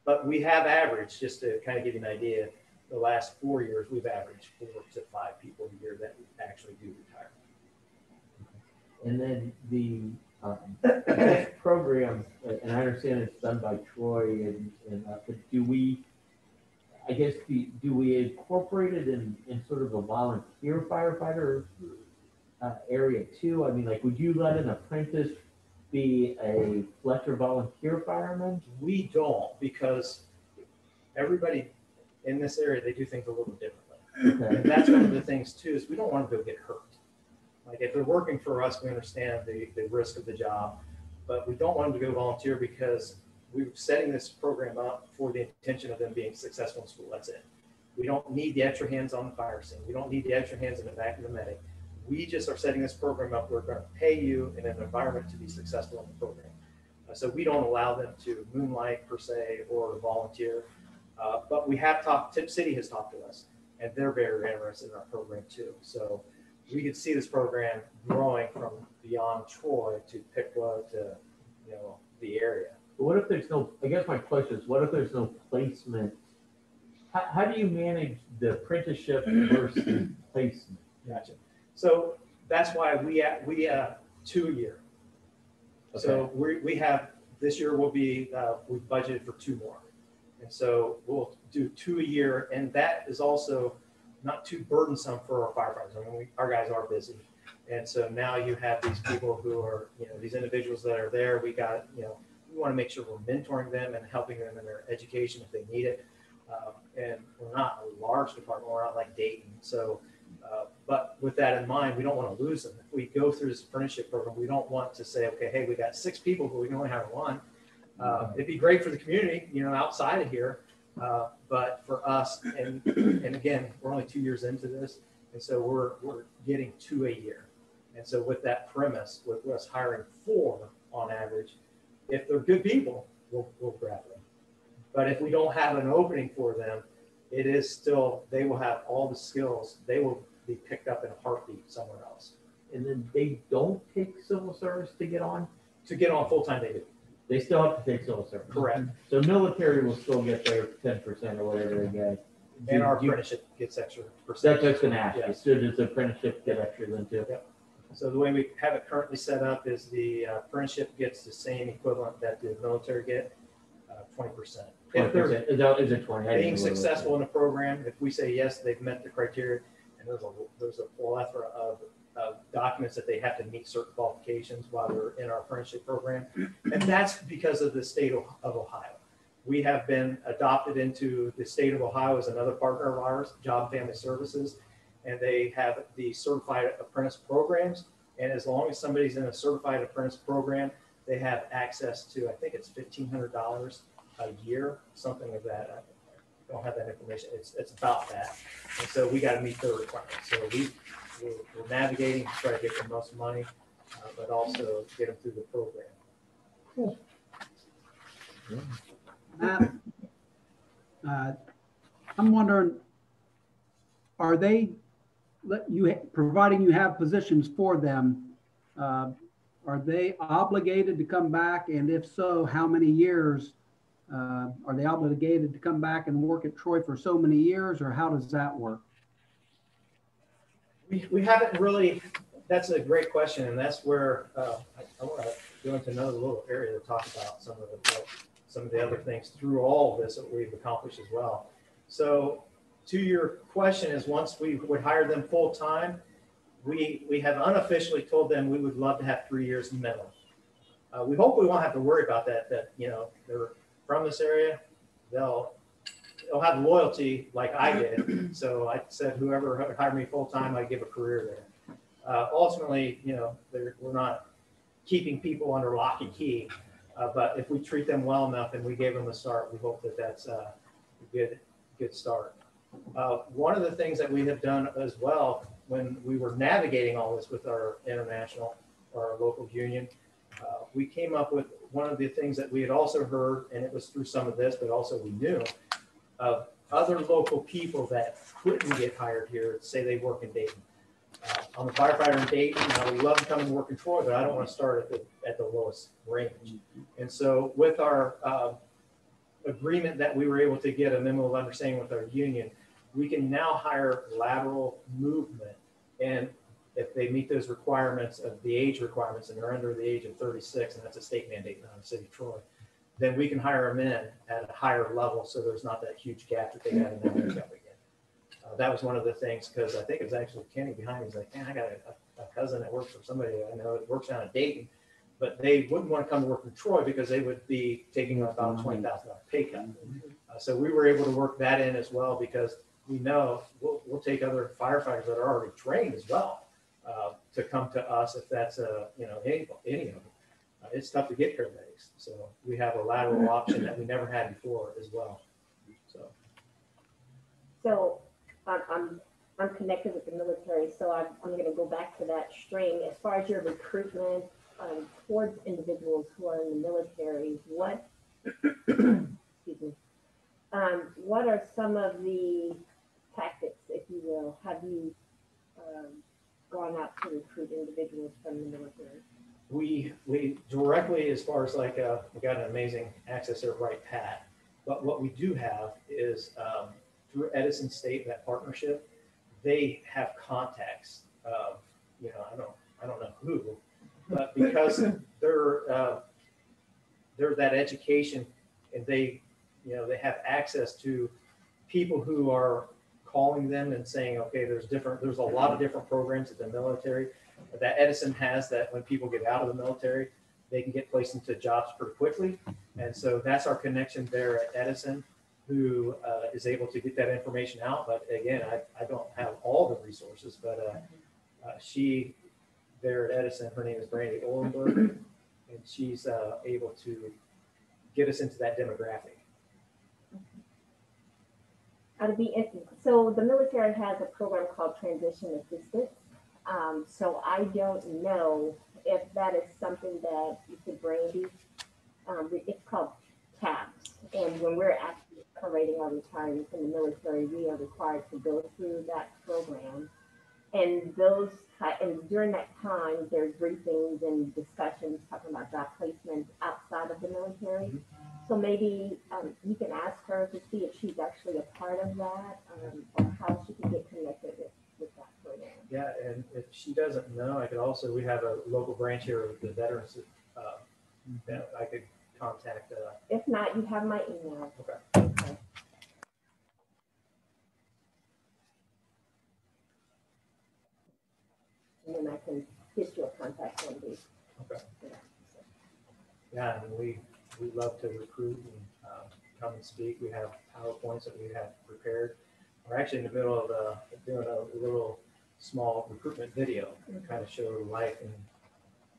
Speaker 7: But we have averaged, just to kind of give you an idea, the last 4 years, we've averaged 4 to 5 people a year that actually do retire.
Speaker 3: And then the program, and I understand it's done by Troy, but do we, I guess, do we incorporate it in sort of a volunteer firefighter area too? I mean, like, would you let an apprentice be a Fletcher volunteer fireman?
Speaker 7: We don't, because everybody in this area, they do things a little differently.
Speaker 3: Okay.
Speaker 7: And that's one of the things too, is we don't want them to get hurt. Like if they're working for us, we understand the risk of the job, but we don't want them to go volunteer because we're setting this program up for the intention of them being successful in school. That's it. We don't need the extra hands on the fire scene. We don't need the extra hands in the back of the medic. We just are setting this program up. We're going to pay you in an environment to be successful in the program. So we don't allow them to moonlight per se or volunteer. But we have talked, Tip City has talked to us, and they're very interested in our program too. So we could see this program growing from beyond Troy to Piqua to, the area.
Speaker 3: But what if there's no, I guess my question is, what if there's no placement? How do you manage the apprenticeship versus placement?
Speaker 7: Gotcha. So that's why we 2 a year.
Speaker 3: Okay.
Speaker 7: So we have, this year will be, we've budgeted for 2 more. And so we'll do 2 a year. And that is also not too burdensome for our firefighters. I mean, our guys are busy. And so now you have these people who are, these individuals that are there. We got, we want to make sure we're mentoring them and helping them in their education if they need it. And we're not a large department. We're not like Dayton. So, but with that in mind, we don't want to lose them. If we go through this apprenticeship program, we don't want to say, okay, hey, we got 6 people, but we can only hire 1. It'd be great for the community, outside of here. But for us, and again, we're only 2 years into this. And so we're getting 2 a year. And so with that premise, with us hiring 4 on average, if they're good people, we'll grab them. But if we don't have an opening for them, it is still, they will have all the skills. They will be picked up in a heartbeat somewhere else.
Speaker 3: And then they don't take civil service to get on?
Speaker 7: To get on full-time, they do.
Speaker 3: They still have to take civil service?
Speaker 7: Correct.
Speaker 3: So military will still get their 10% or whatever they get.
Speaker 7: And our apprenticeship gets extra percent.
Speaker 3: That's just going to ask you.
Speaker 7: Yes.
Speaker 3: So does the apprenticeship get extra then too?
Speaker 7: Yep. So the way we have it currently set up is the apprenticeship gets the same equivalent that the military get, 20%. If they're
Speaker 3: 20%. Is it 20?
Speaker 7: being successful in a program, if we say yes, they've met the criteria, and there's a plethora of documents that they have to meet certain qualifications while they're in our apprenticeship program, and that's because of the state of Ohio. We have been adopted into the state of Ohio as another partner of ours, Job and Family Services, and they have the certified apprentice programs. And as long as somebody's in a certified apprentice program, they have access to, I think it's $1,500 a year, something of that. I don't have that information. It's about that. And so we got to meet their requirements. So we're navigating to try to get the most money, but also get them through the program.
Speaker 3: Cool.
Speaker 8: Matt, I'm wondering, are they providing you have positions for them? Are they obligated to come back? And if so, how many years? Are they obligated to come back and work at Troy for so many years, or how does that work?
Speaker 7: We haven't really, that's a great question. And that's where I want to go into another little area to talk about some of the other things through all of this that we've accomplished as well. So to your question is, once we would hire them full time, we have unofficially told them we would love to have 3 years minimum. We hope we won't have to worry about that they're from this area, they'll have loyalty like I did. So I said, whoever hired me full time, I'd give a career there. Ultimately, we're not keeping people under lock and key, but if we treat them well enough and we gave them a start, we hope that that's a good start. One of the things that we have done as well when we were navigating all this with our international our local union, we came up with one of the things that we had also heard, and it was through some of this, but also we knew of other local people that couldn't get hired here, say they work in Dayton. I'm a firefighter in Dayton. I would love to come and work in Troy, but I don't want to start at the lowest range. And so with our agreement that we were able to get a memo of understanding with our union, we can now hire lateral movement. And if they meet those requirements of the age requirements and they're under the age of 36, and that's a state mandate, not in the city of Troy, then we can hire them in at a higher level so there's not that huge gap that they got in that again. That was one of the things, because I think it was actually Kenny behind me. He's like, man, I got a cousin that works for somebody I know that works down in Dayton, but they wouldn't want to come to work in Troy because they would be taking about a $20,000 pay cut. So we were able to work that in as well, because we know we'll take other firefighters that are already trained as well to come to us if that's any of them. It's tough to get paramedics, so we have a lateral option that we never had before as well.
Speaker 4: So I'm connected with the military, so I'm going to go back to that string. As far as your recruitment towards individuals who are in the military, what excuse me, what are some of the tactics, if you will, have you gone out to recruit individuals from the military?
Speaker 7: We directly, as far as we got an amazing access there right pat, but what we do have is through Edison State, that partnership, they have contacts of, I don't know who, but because they're that education, and they have access to people who are calling them and saying, okay, there's a lot of different programs at the military that Edison has, that when people get out of the military, they can get placed into jobs pretty quickly. And so that's our connection there at Edison, who is able to get that information out. But again, I don't have all the resources, but she there at Edison, her name is Brandy Olenberg, and she's able to get us into that demographic.
Speaker 4: So the military has a program called Transition Assistance. So I don't know if that is something that you could, Brandy, it's called TAPS. And when we're actually separating our retirees from the military, we are required to go through that program. And during that time, there's briefings and discussions talking about job placement outside of the military. Mm-hmm. So maybe you can ask her to see if she's actually a part of that, or how she can get connected with that program.
Speaker 7: Yeah, and if she doesn't know, we have a local branch here of the veterans that I could contact.
Speaker 4: If not, you have my email.
Speaker 7: Okay.
Speaker 4: And then I can get you a contact number.
Speaker 7: Okay. Yeah, and we love to recruit and come and speak. We have PowerPoints that we have prepared. We're actually in the middle of doing a little small recruitment video to kind of show life and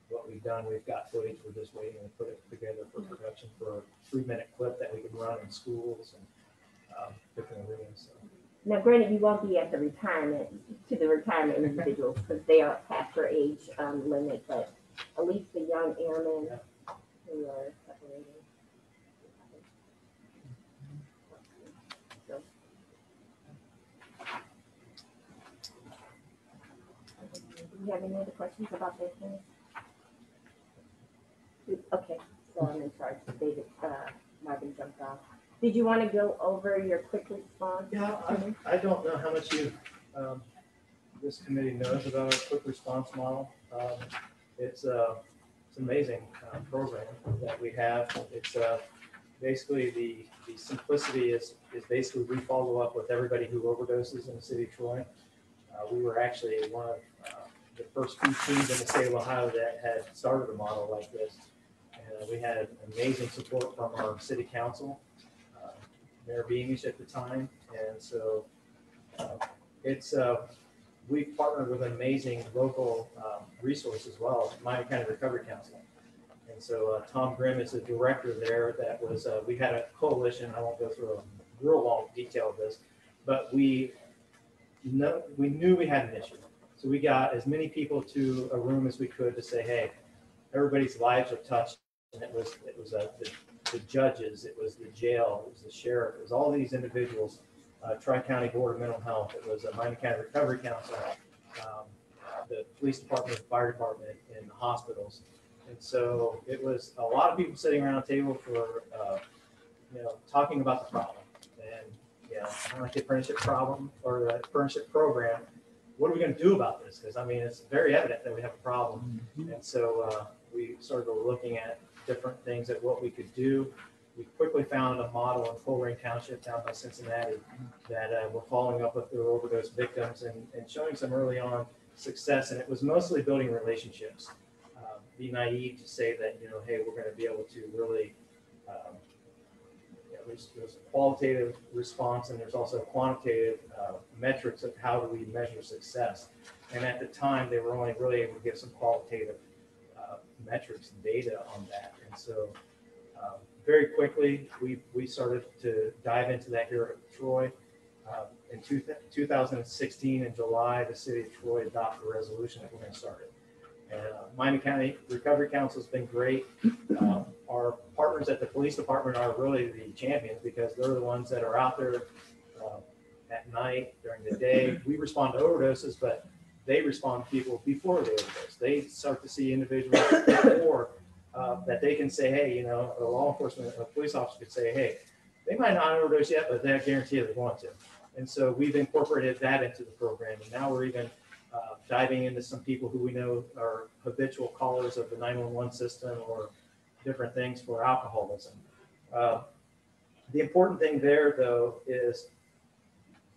Speaker 7: what we've done. We've got footage. We're just waiting to put it together for production for a 3-minute clip that we can run in schools and different areas. So.
Speaker 4: Now, granted, you won't be at the retirement individuals because they are past their age limit, but at least the young airmen who are separated. So. Do you have any other questions about this thing? Okay, so I'm in charge. David, Marvin jumped off. Did you want to go over your quick response?
Speaker 7: Yeah, I don't know how much this committee knows about our quick response model. It's amazing program that we have. It's basically the simplicity is basically we follow up with everybody who overdoses in the city of Troy. We were actually one of the first few teams in the state of Ohio that had started a model like this. And we had amazing support from our city council, Mayor Beamish at the time. And so we've partnered with an amazing local resource as well, Miami County Recovery Council. And so Tom Grimm is the director there. That was, we had a coalition. I won't go through a real long detail of this, but we knew we had an issue. So we got as many people to a room as we could to say, hey, everybody's lives are touched. And it was the judges, it was the jail, it was the sheriff, it was all these individuals, Tri-County Board of Mental Health, it was a Miami County Recovery Council, the police department, the fire department, and the hospitals. And so it was a lot of people sitting around a table for, talking about the problem. And, kind of like the apprenticeship problem or the apprenticeship program, what are we going to do about this? Because, I mean, it's very evident that we have a problem. And so we started looking at different things at what we could do. We quickly found a model in Colerain Township down by Cincinnati that we're following up with their overdose victims and showing some early on success. And it was mostly building relationships. Be naive to say that, hey, we're going to be able to really, there's a qualitative response and there's also quantitative metrics of how do we measure success. And at the time, they were only really able to give some qualitative metrics and data on that. And so very quickly, we started to dive into that here at Troy. In 2016, in July, the city of Troy adopted a resolution that we're going to start it. And Miami County Recovery Council has been great. Our partners at the police department are really the champions because they're the ones that are out there at night, during the day. We respond to overdoses, but they respond to people before they overdose. They start to see individuals before that they can say, hey, a law enforcement, a police officer could say, hey, they might not overdose yet, but they're guaranteed they're going to. And so we've incorporated that into the program. And now we're even diving into some people who we know are habitual callers of the 911 system or different things for alcoholism. The important thing there, though, is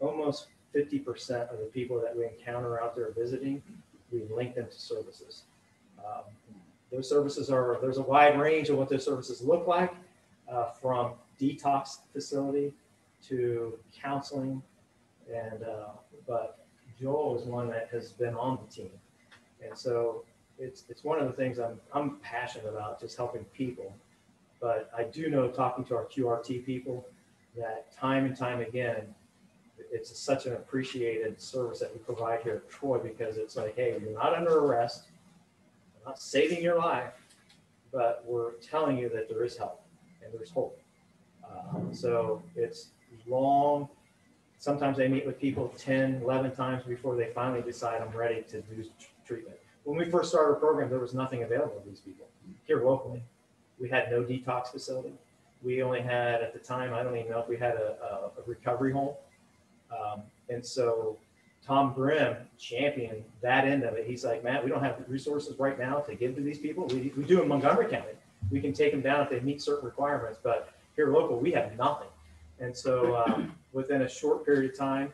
Speaker 7: almost 50% of the people that we encounter out there visiting, we link them to services. Those services there's a wide range of what those services look like, from detox facility to counseling. But Joel is one that has been on the team. And so it's one of the things I'm passionate about, just helping people. But I do know, talking to our QRT people, that time and time again, it's such an appreciated service that we provide here at Troy, because it's like, hey, you're not under arrest, we're not saving your life, but we're telling you that there is help and there's hope. So it's long. Sometimes they meet with people 10, 11 times before they finally decide I'm ready to do treatment. When we first started our program, there was nothing available to these people here locally. We had no detox facility. We only had, at the time, I don't even know if we had a recovery home. And so Tom Grimm championed that end of it. He's like, Matt, we don't have the resources right now to give to these people. We do in Montgomery County. We can take them down if they meet certain requirements, but here local, we have nothing. And so within a short period of time,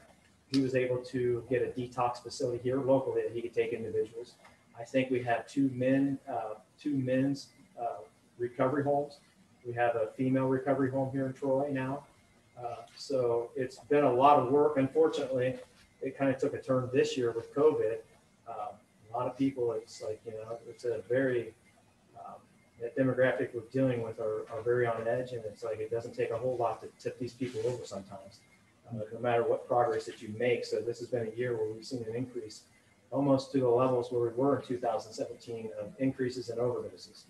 Speaker 7: he was able to get a detox facility here locally that he could take individuals. I think we have two men's recovery homes. We have a female recovery home here in Troy now. So it's been a lot of work. Unfortunately, it kind of took a turn this year with COVID. A lot of people, it's like, it's a very, that demographic we're dealing with are very on edge, and it's like, it doesn't take a whole lot to tip these people over sometimes, no matter what progress that you make. So this has been a year where we've seen an increase almost to the levels where we were in 2017 of increases in overdoses.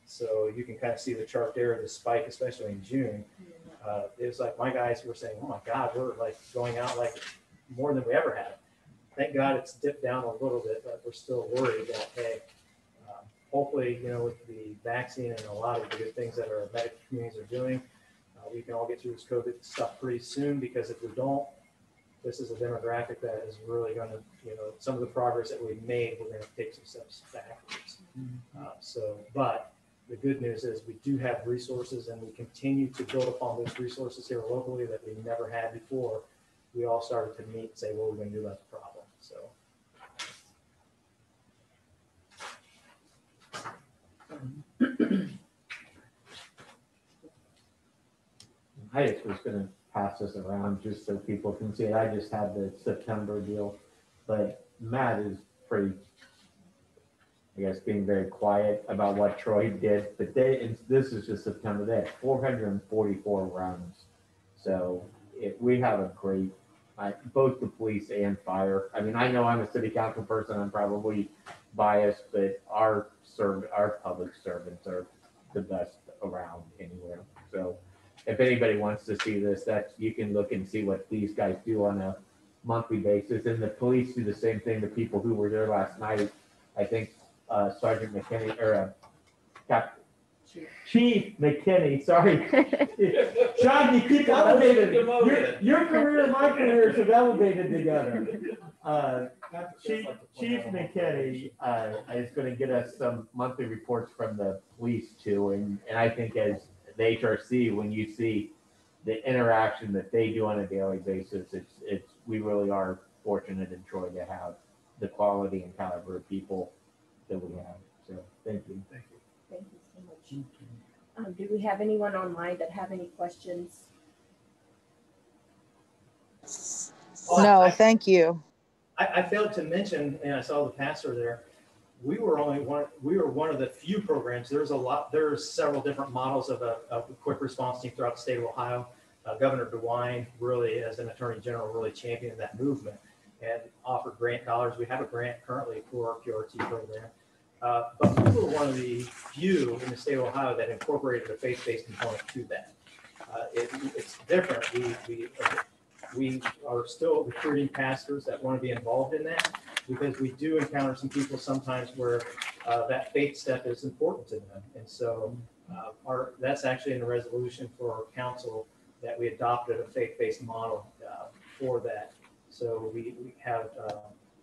Speaker 7: So you can kind of see the chart there, the spike, especially in June. It was like my guys were saying, oh my God, we're like going out like more than we ever had. Thank God it's dipped down a little bit, but we're still worried that, hey, hopefully, with the vaccine and a lot of the good things that our medical communities are doing, we can all get through this COVID stuff pretty soon, because if we don't, this is a demographic that is really going to, some of the progress that we've made, we're going to take some steps backwards. But the good news is we do have resources, and we continue to build upon those resources here locally that we never had before. We all started to meet and say, what are we going to do about the problem? So.
Speaker 3: I just was going to pass this around just so people can see it. I just had the September deal, but Matt is pretty, I guess, being very quiet about what Troy did. But this is just September. They had 444 runs. So we have a great both the police and fire. I mean, I know I'm a city council person, I'm probably biased, but our public servants are the best around anywhere. So if anybody wants to see this, you can look and see what these guys do on a monthly basis. And the police do the same thing. The people who were there last night, I think Sergeant McKinney, or Chief McKinney, sorry. John, you keep elevated. Your career and my careers have elevated together. Chief McKinney is going to get us some monthly reports from the police too. And I think as the HRC, when you see the interaction that they do on a daily basis, we really are fortunate in Troy to have the quality and caliber of people that we have. So thank you.
Speaker 4: Thank you so much. Do we have anyone online that have any questions?
Speaker 9: No, thank you.
Speaker 7: I failed to mention, and I saw the pastor there, we were one of the few programs. There's several different models of a quick response team throughout the state of Ohio. Governor DeWine really, as an attorney general, really championed that movement and offered grant dollars. We have a grant currently for our PRT program. But we were one of the few in the state of Ohio that incorporated a faith-based component to that. It's different. We are still recruiting pastors that want to be involved in that, because we do encounter some people sometimes where that faith step is important to them. And so that's actually in the resolution for our council, that we adopted a faith-based model for that. So we have,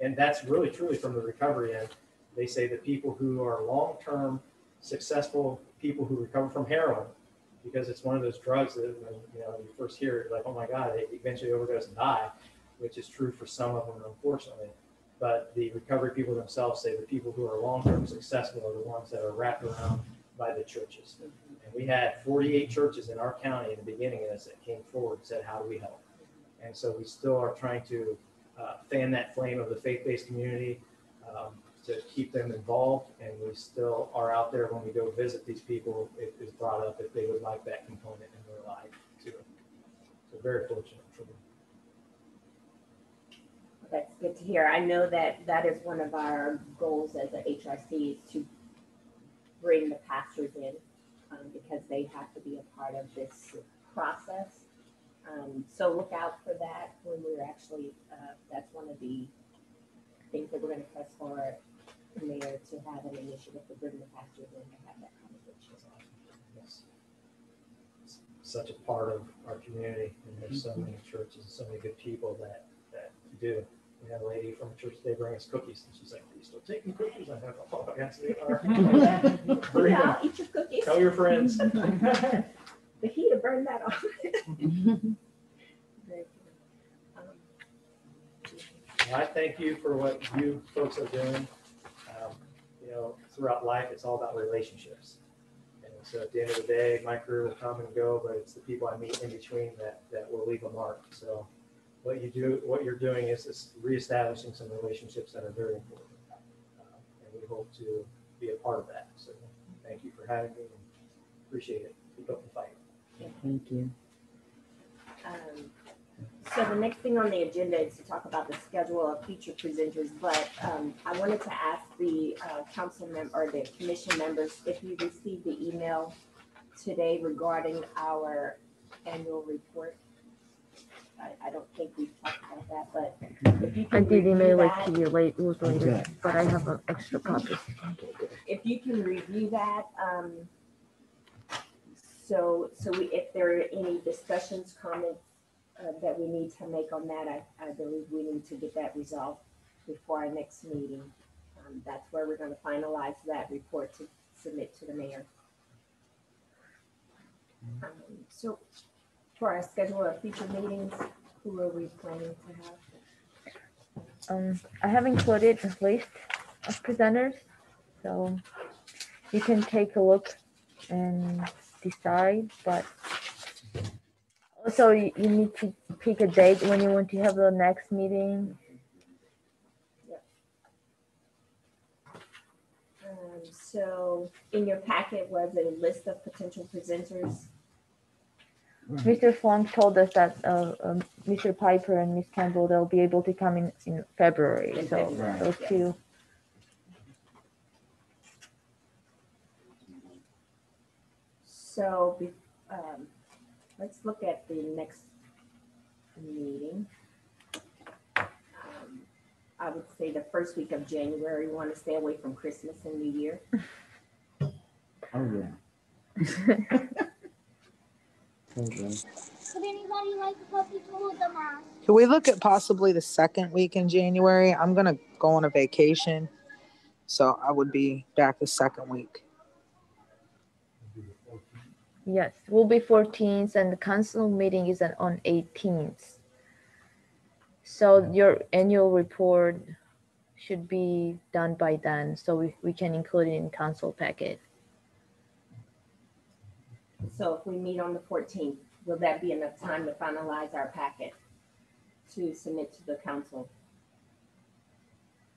Speaker 7: and that's really truly from the recovery end. They say that people who are long-term successful people who recover from heroin, because it's one of those drugs that when you first hear it, like, oh my God, they eventually overdose and die, which is true for some of them, unfortunately. But the recovery people themselves say the people who are long-term successful are the ones that are wrapped around by the churches. And we had 48 churches in our county in the beginning of this that came forward and said, how do we help? And so we still are trying to fan that flame of the faith-based community, to keep them involved, and we still are out there when we go visit these people. It is brought up if they would like that component in their life too. So very fortunate for them.
Speaker 4: That's good to hear. I know that is one of our goals as a HRC, is to bring the pastors in, because they have to be a part of this process. So look out for that when we're actually, that's one of the things that we're going to press for the mayor, to have an initiative to bring the pastors in and have that conversation.
Speaker 7: Yes. It's such a part of our community, and there's so many churches and so many good people that do. We had a lady from a church, they bring us cookies, and she's like, are you still taking cookies? I have, oh, yes, they are.
Speaker 4: Yeah, eat your cookies.
Speaker 7: Tell your friends.
Speaker 4: The heat to burn that off.
Speaker 7: I thank you for what you folks are doing. Throughout life, it's all about relationships. And so at the end of the day, my career will come and go, but it's the people I meet in between that will leave a mark. So what you're doing is reestablishing some relationships that are very important. And we hope to be a part of that. So thank you for having me, and appreciate it. Keep up the fight.
Speaker 2: Thank you.
Speaker 4: So the next thing on the agenda is to talk about the schedule of future presenters, but I wanted to ask the council member or the commission members if you received the email today regarding our annual report. I don't think we've talked about that, but if you can
Speaker 10: I did email it
Speaker 4: that,
Speaker 10: to you late, it was later,
Speaker 2: Okay.
Speaker 10: but I have an extra copy.
Speaker 4: if you can review that, so if there are any discussions, comments that we need to make on that, I believe we need to get that resolved before our next meeting. That's where we're going to finalize that report to submit to the mayor. So for our schedule of future meetings, who are we planning to have?
Speaker 10: I have included a list of presenters, so you can take a look and decide, but also you need to pick a date when you want to have the next meeting.
Speaker 4: So in your packet was a list of potential presenters.
Speaker 10: Mr. Flunk told us that Mr. Piper and Miss Campbell, they'll be able to come in February.
Speaker 4: In
Speaker 10: So
Speaker 4: February,
Speaker 10: those
Speaker 4: yes.
Speaker 10: two.
Speaker 4: So, let's look at the next meeting. I would say the first week of January, we want to stay away from Christmas and New Year.
Speaker 2: Oh, yeah. Okay.
Speaker 11: Would anybody like a puppy to hold the mask?
Speaker 9: Can we look at possibly the second week in January? I'm gonna go on a vacation, so I would be back the second week.
Speaker 10: Yes, will be 14th, and the council meeting is on 18th. So your annual report should be done by then, so we can include it in council packet.
Speaker 4: So if we meet on the 14th, will that be enough time to finalize our packet to submit to the council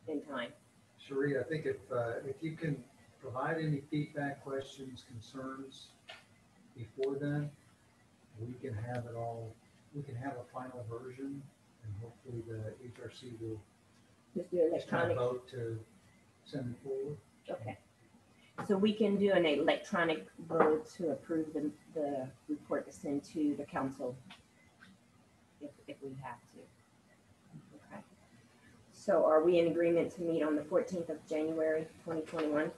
Speaker 4: in time?
Speaker 12: Cherie, I think if you can provide any feedback, questions, concerns before then, we can have it all, we can have a final version, and hopefully the HRC will
Speaker 4: Just do
Speaker 12: just kind
Speaker 4: electronic.
Speaker 12: of vote to send it forward.
Speaker 4: Okay. So we can do an electronic vote to approve the report to send to the council if we have to. Okay. So are we in agreement to meet on the 14th of January, 2021?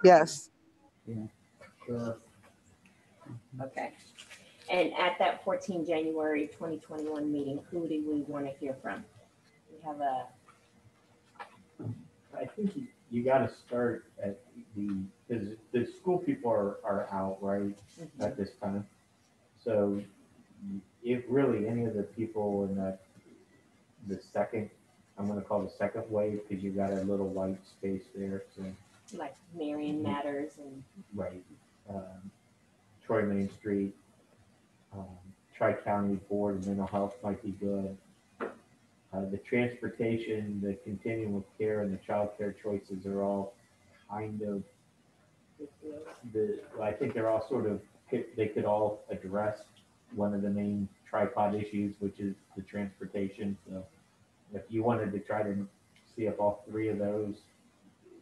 Speaker 9: Yes.
Speaker 2: Sure.
Speaker 4: Okay. And at that 14 January 2021 meeting, who do we want to hear from? We have
Speaker 3: I think you got to start at because the school people are out, right, at this time. So if really any of the people in the second, I'm going to call the second wave, because you got a little white space there. So
Speaker 4: like Marion Matters and
Speaker 3: right, Troy Main Street, Tri-County Board of Mental Health might be good. The transportation, the continuum of care, and the child care choices are all kind of I think they're all sort of, they could all address one of the main tripod issues, which is the transportation. So if you wanted to try to see if all three of those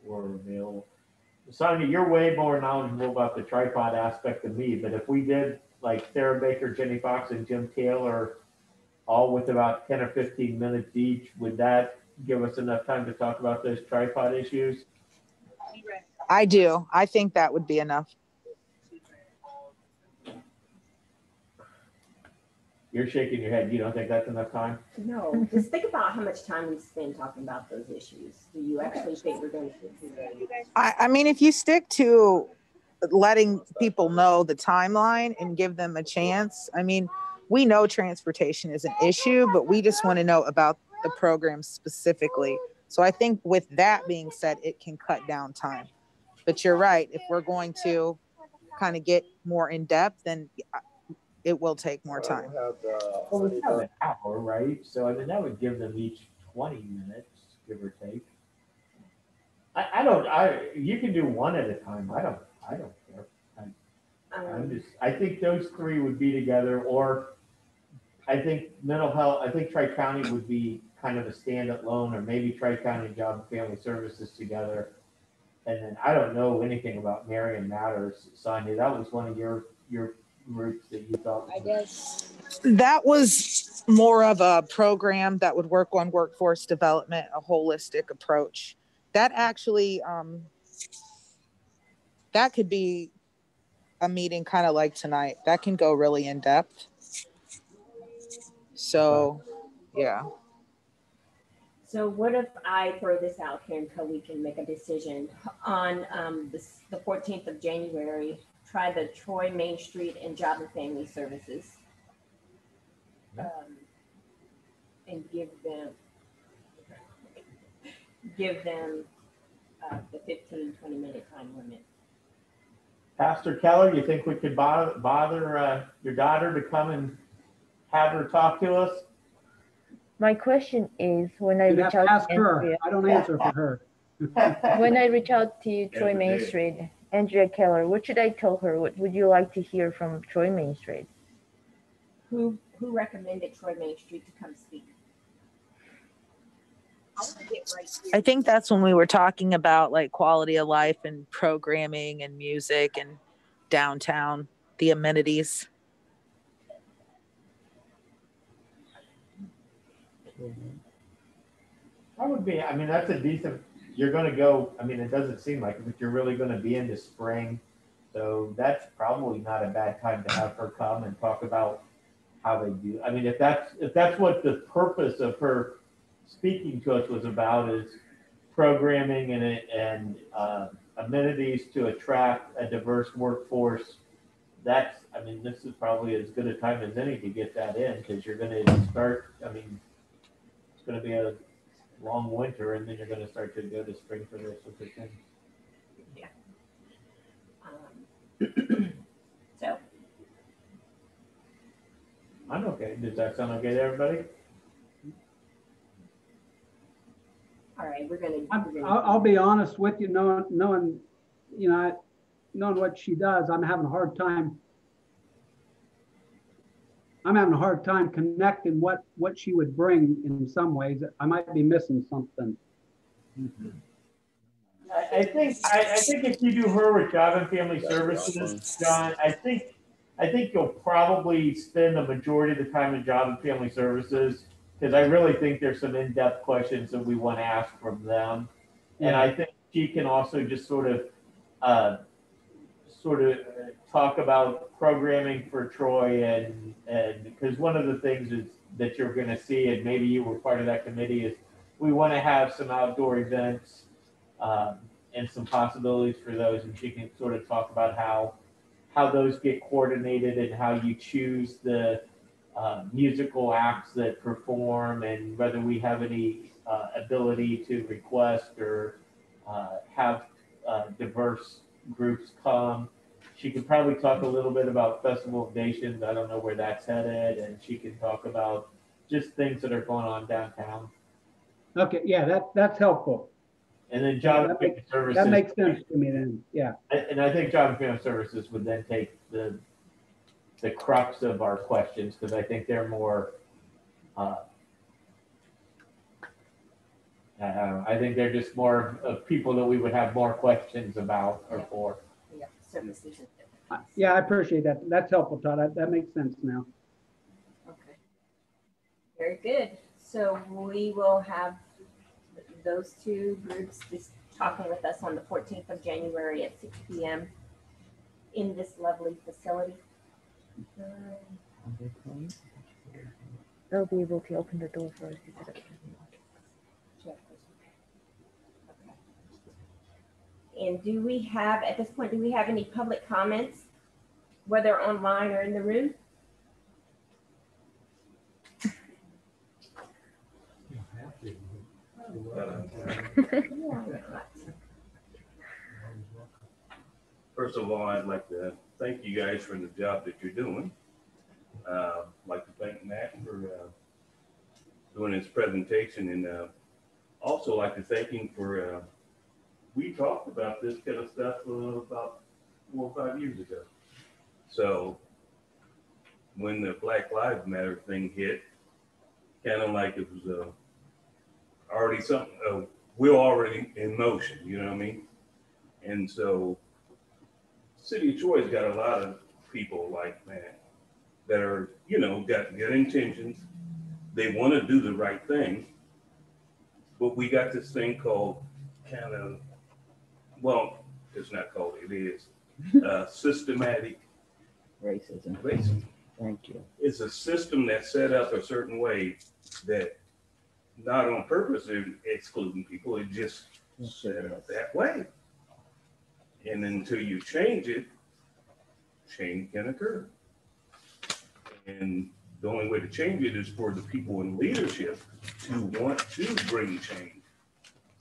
Speaker 3: were available. Sonia, you're way more knowledgeable about the tripod aspect than me, but if we did like Sarah Baker, Jenny Fox, and Jim Taylor all with about 10 or 15 minutes each, would that give us enough time to talk about those tripod issues?
Speaker 9: I do. I think that would be enough.
Speaker 3: You're shaking your head. You don't think that's enough time?
Speaker 4: no, just think about how much time we spend talking about those issues. Do you actually think we're going to do that?
Speaker 9: I mean, if you stick to letting people know the timeline and give them a chance, I mean, we know transportation is an issue, but we just want to know about the program specifically. So I think with that being said, it can cut down time. But you're right. If we're going to kind of get more in depth, then it will take more time.
Speaker 3: Well, we have an hour, right? So I mean, that would give them each 20 minutes, give or take. You can do one at a time. I don't care. I think those three would be together, or I think mental health, I think Tri-County would be kind of a stand-alone, or maybe Tri-County Job and Family Services together. And then I don't know anything about Marion Matters, Sonia. That was one of your groups that you thought.
Speaker 9: I guess that was more of a program that would work on workforce development, a holistic approach. That actually, that could be a meeting kind of like tonight. That can go really in depth. So, yeah.
Speaker 4: So what if I throw this out here until we can make a decision on the 14th of January, try the Troy Main Street and Job and Family Services. And give them the 15-20 minute time limit.
Speaker 3: Pastor Keller, you think we could bother your daughter to come and have her talk to us?
Speaker 10: My question is, when I reach out
Speaker 8: Ask
Speaker 10: to
Speaker 8: her.
Speaker 10: Andrea,
Speaker 8: I don't answer for her.
Speaker 10: when I reach out to Troy Main Street, Andrea Keller, what should I tell her? What would you like to hear from Troy Main Street?
Speaker 4: Who who recommended Troy Main Street to come speak?
Speaker 1: I want to get right here.
Speaker 9: I think that's when we were talking about like quality of life and programming and music and downtown, the amenities.
Speaker 3: That would be, I mean, that's a decent, you're gonna go, I mean, it doesn't seem like it, but you're really gonna be into spring. So that's probably not a bad time to have her come and talk about how they do. I mean, if that's what the purpose of her speaking to us was about, is programming and amenities to attract a diverse workforce. That's, I mean, this is probably as good a time as any to get that in, because you're gonna start, I mean, it's gonna be a long winter, and then you're gonna start to go to spring for this with the thing.
Speaker 4: Yeah. So.
Speaker 3: I'm okay. Does that sound okay to everybody?
Speaker 4: All right, we're gonna.
Speaker 8: I'll be honest with you, knowing, you know, knowing what she does, I'm having a hard time connecting what she would bring in some ways. I might be missing something.
Speaker 3: Mm-hmm. I think if you do her with Job and Family Services, John, I think you'll probably spend the majority of the time in Job and Family Services, because I really think there's some in-depth questions that we want to ask from them. Yeah. And I think she can also just sort of talk about programming for Troy, and because one of the things is that you're going to see, and maybe you were part of that committee, is we want to have some outdoor events and some possibilities for those, and she can sort of talk about how those get coordinated and how you choose the musical acts that perform, and whether we have any ability to request or have diverse groups come. She could probably talk a little bit about Festival of Nations. I don't know where that's headed, and she can talk about just things that are going on downtown.
Speaker 8: Okay, yeah, that's helpful.
Speaker 3: And then Job and Family Services.
Speaker 8: That makes sense to me then, yeah.
Speaker 3: And I think Job and Family Services would then take the crux of our questions, because I think they're more, I don't know, I think they're just more of people that we would have more questions about or for.
Speaker 4: Yeah, services.
Speaker 8: Yeah, I appreciate that. That's helpful, Todd. That makes sense now.
Speaker 4: Okay. Very good. So we will have those two groups just talking with us on the 14th of January at 6 p.m. in this lovely facility.
Speaker 10: They'll be able to open the door for us.
Speaker 4: And do we have, at this point, do we have any public comments, whether online or in the room?
Speaker 13: First of all, I'd like to thank you guys for the job that you're doing. I'd like to thank Matt for doing his presentation, and also like to thank him for, we talked about this kind of stuff about 4 or 5 years ago. So when the Black Lives Matter thing hit, kind of like it was already something, we're already in motion, you know what I mean? And so City of Troy's got a lot of people like Matt that are, you know, got good intentions. They want to do the right thing, but we got this thing called kind of, well, it's not called, it is systematic
Speaker 2: racism. Thank you.
Speaker 13: It's a system that's set up a certain way that not on purpose excluding people, it just set up that way. And until you change it, change can occur. And the only way to change it is for the people in leadership to want to bring change.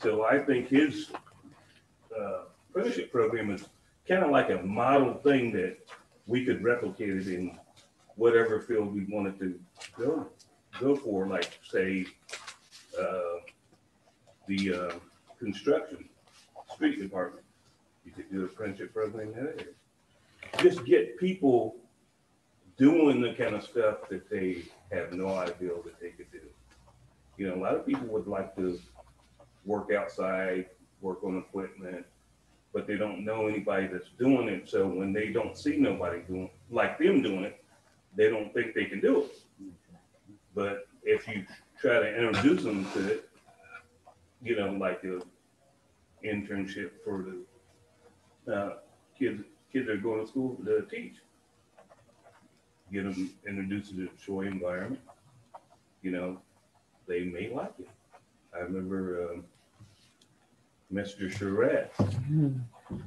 Speaker 13: So I think his apprenticeship program is kind of like a model thing that we could replicate it in whatever field we wanted to go for, like say the construction street department. You could do an apprenticeship program there. Just get people doing the kind of stuff that they have no idea that they could do. You know, a lot of people would like to work outside, work on equipment, but they don't know anybody that's doing it. So when they don't see nobody doing like them doing it, they don't think they can do it. But if you try to introduce them to it, you know, like the internship for the kids that are going to school to teach, get them introduced to the Troy environment, you know, they may like it. I remember Mr. Charette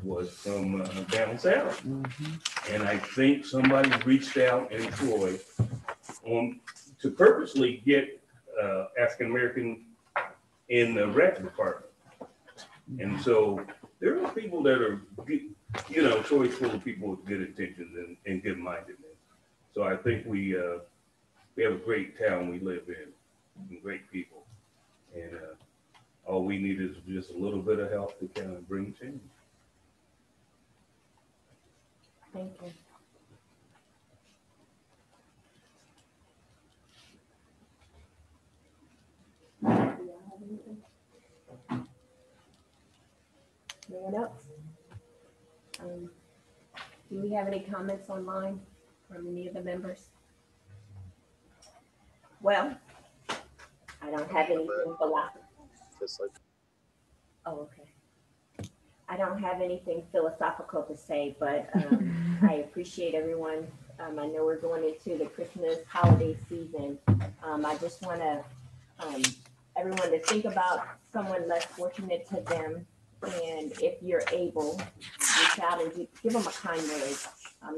Speaker 13: was from down south. And I think somebody reached out in Troy to purposely get African-American in the rec department. And so there are people that are, you know, Troy's full of people with good intentions and good-mindedness. So I think we have a great town we live in, and great people. And all we need is just a little bit of help to kind of bring change.
Speaker 4: Thank you. Anyone else? Do we have any comments online from any of the members? Well, I don't have anything philosophical. Oh, okay. I don't have anything philosophical to say, but I appreciate everyone. I know we're going into the Christmas holiday season. I just want to everyone to think about someone less fortunate to them, and if you're able, reach out and give them a kind word.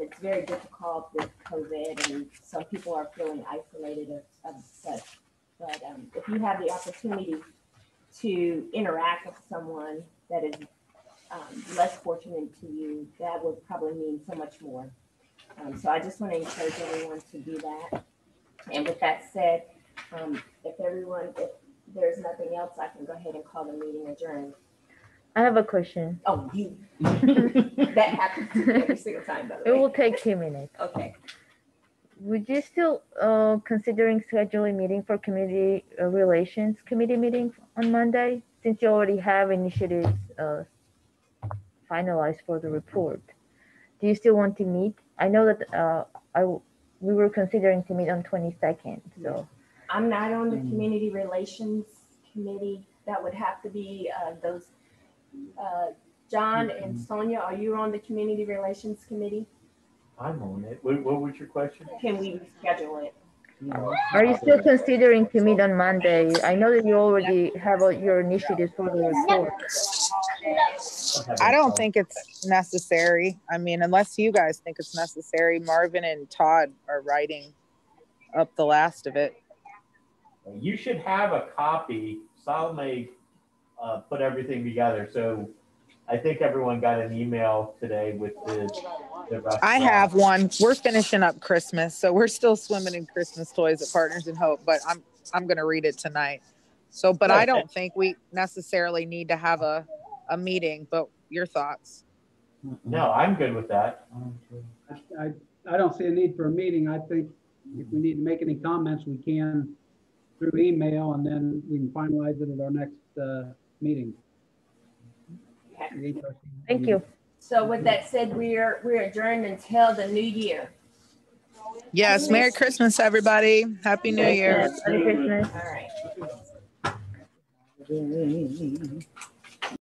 Speaker 4: It's very difficult with COVID, and some people are feeling isolated of such. But if you have the opportunity to interact with someone that is less fortunate to you, that would probably mean so much more. So I just want to encourage everyone to do that. And with that said, if there's nothing else, I can go ahead and call the meeting adjourned.
Speaker 10: I have a question.
Speaker 4: Oh, you. That happens every single time, by the way.
Speaker 10: It will take 2 minutes.
Speaker 4: Okay.
Speaker 10: Would you still considering scheduling meeting for community relations committee meeting on Monday, since you already have initiatives finalized for the report? Do you still want to meet? I know that we were considering to meet on 22nd. So
Speaker 4: I'm not on the community relations committee. That would have to be those. John and Sonia, are you on the community relations committee?
Speaker 3: I'm on it. What was your question?
Speaker 4: Can we reschedule it?
Speaker 10: Are you still considering to meet on Monday? I know that you already have your initiatives for the report.
Speaker 9: I don't think it's necessary. I mean, unless you guys think it's necessary. Marvin and Todd are writing up the last of it.
Speaker 3: You should have a copy. Salome put everything together. So I think everyone got an email today with the
Speaker 9: I have one. We're finishing up Christmas, so we're still swimming in Christmas toys at Partners in Hope, but I'm going to read it tonight. So, but I don't think we necessarily need to have a meeting, but your thoughts?
Speaker 3: No, I'm good with that.
Speaker 8: I don't see a need for a meeting. I think if we need to make any comments, we can through email, and then we can finalize it at our next meeting.
Speaker 10: Thank you.
Speaker 4: So with that said, we're adjourned until the new year.
Speaker 9: Yes. Merry Christmas, everybody. Happy New Year.
Speaker 10: Merry Christmas.
Speaker 4: All right.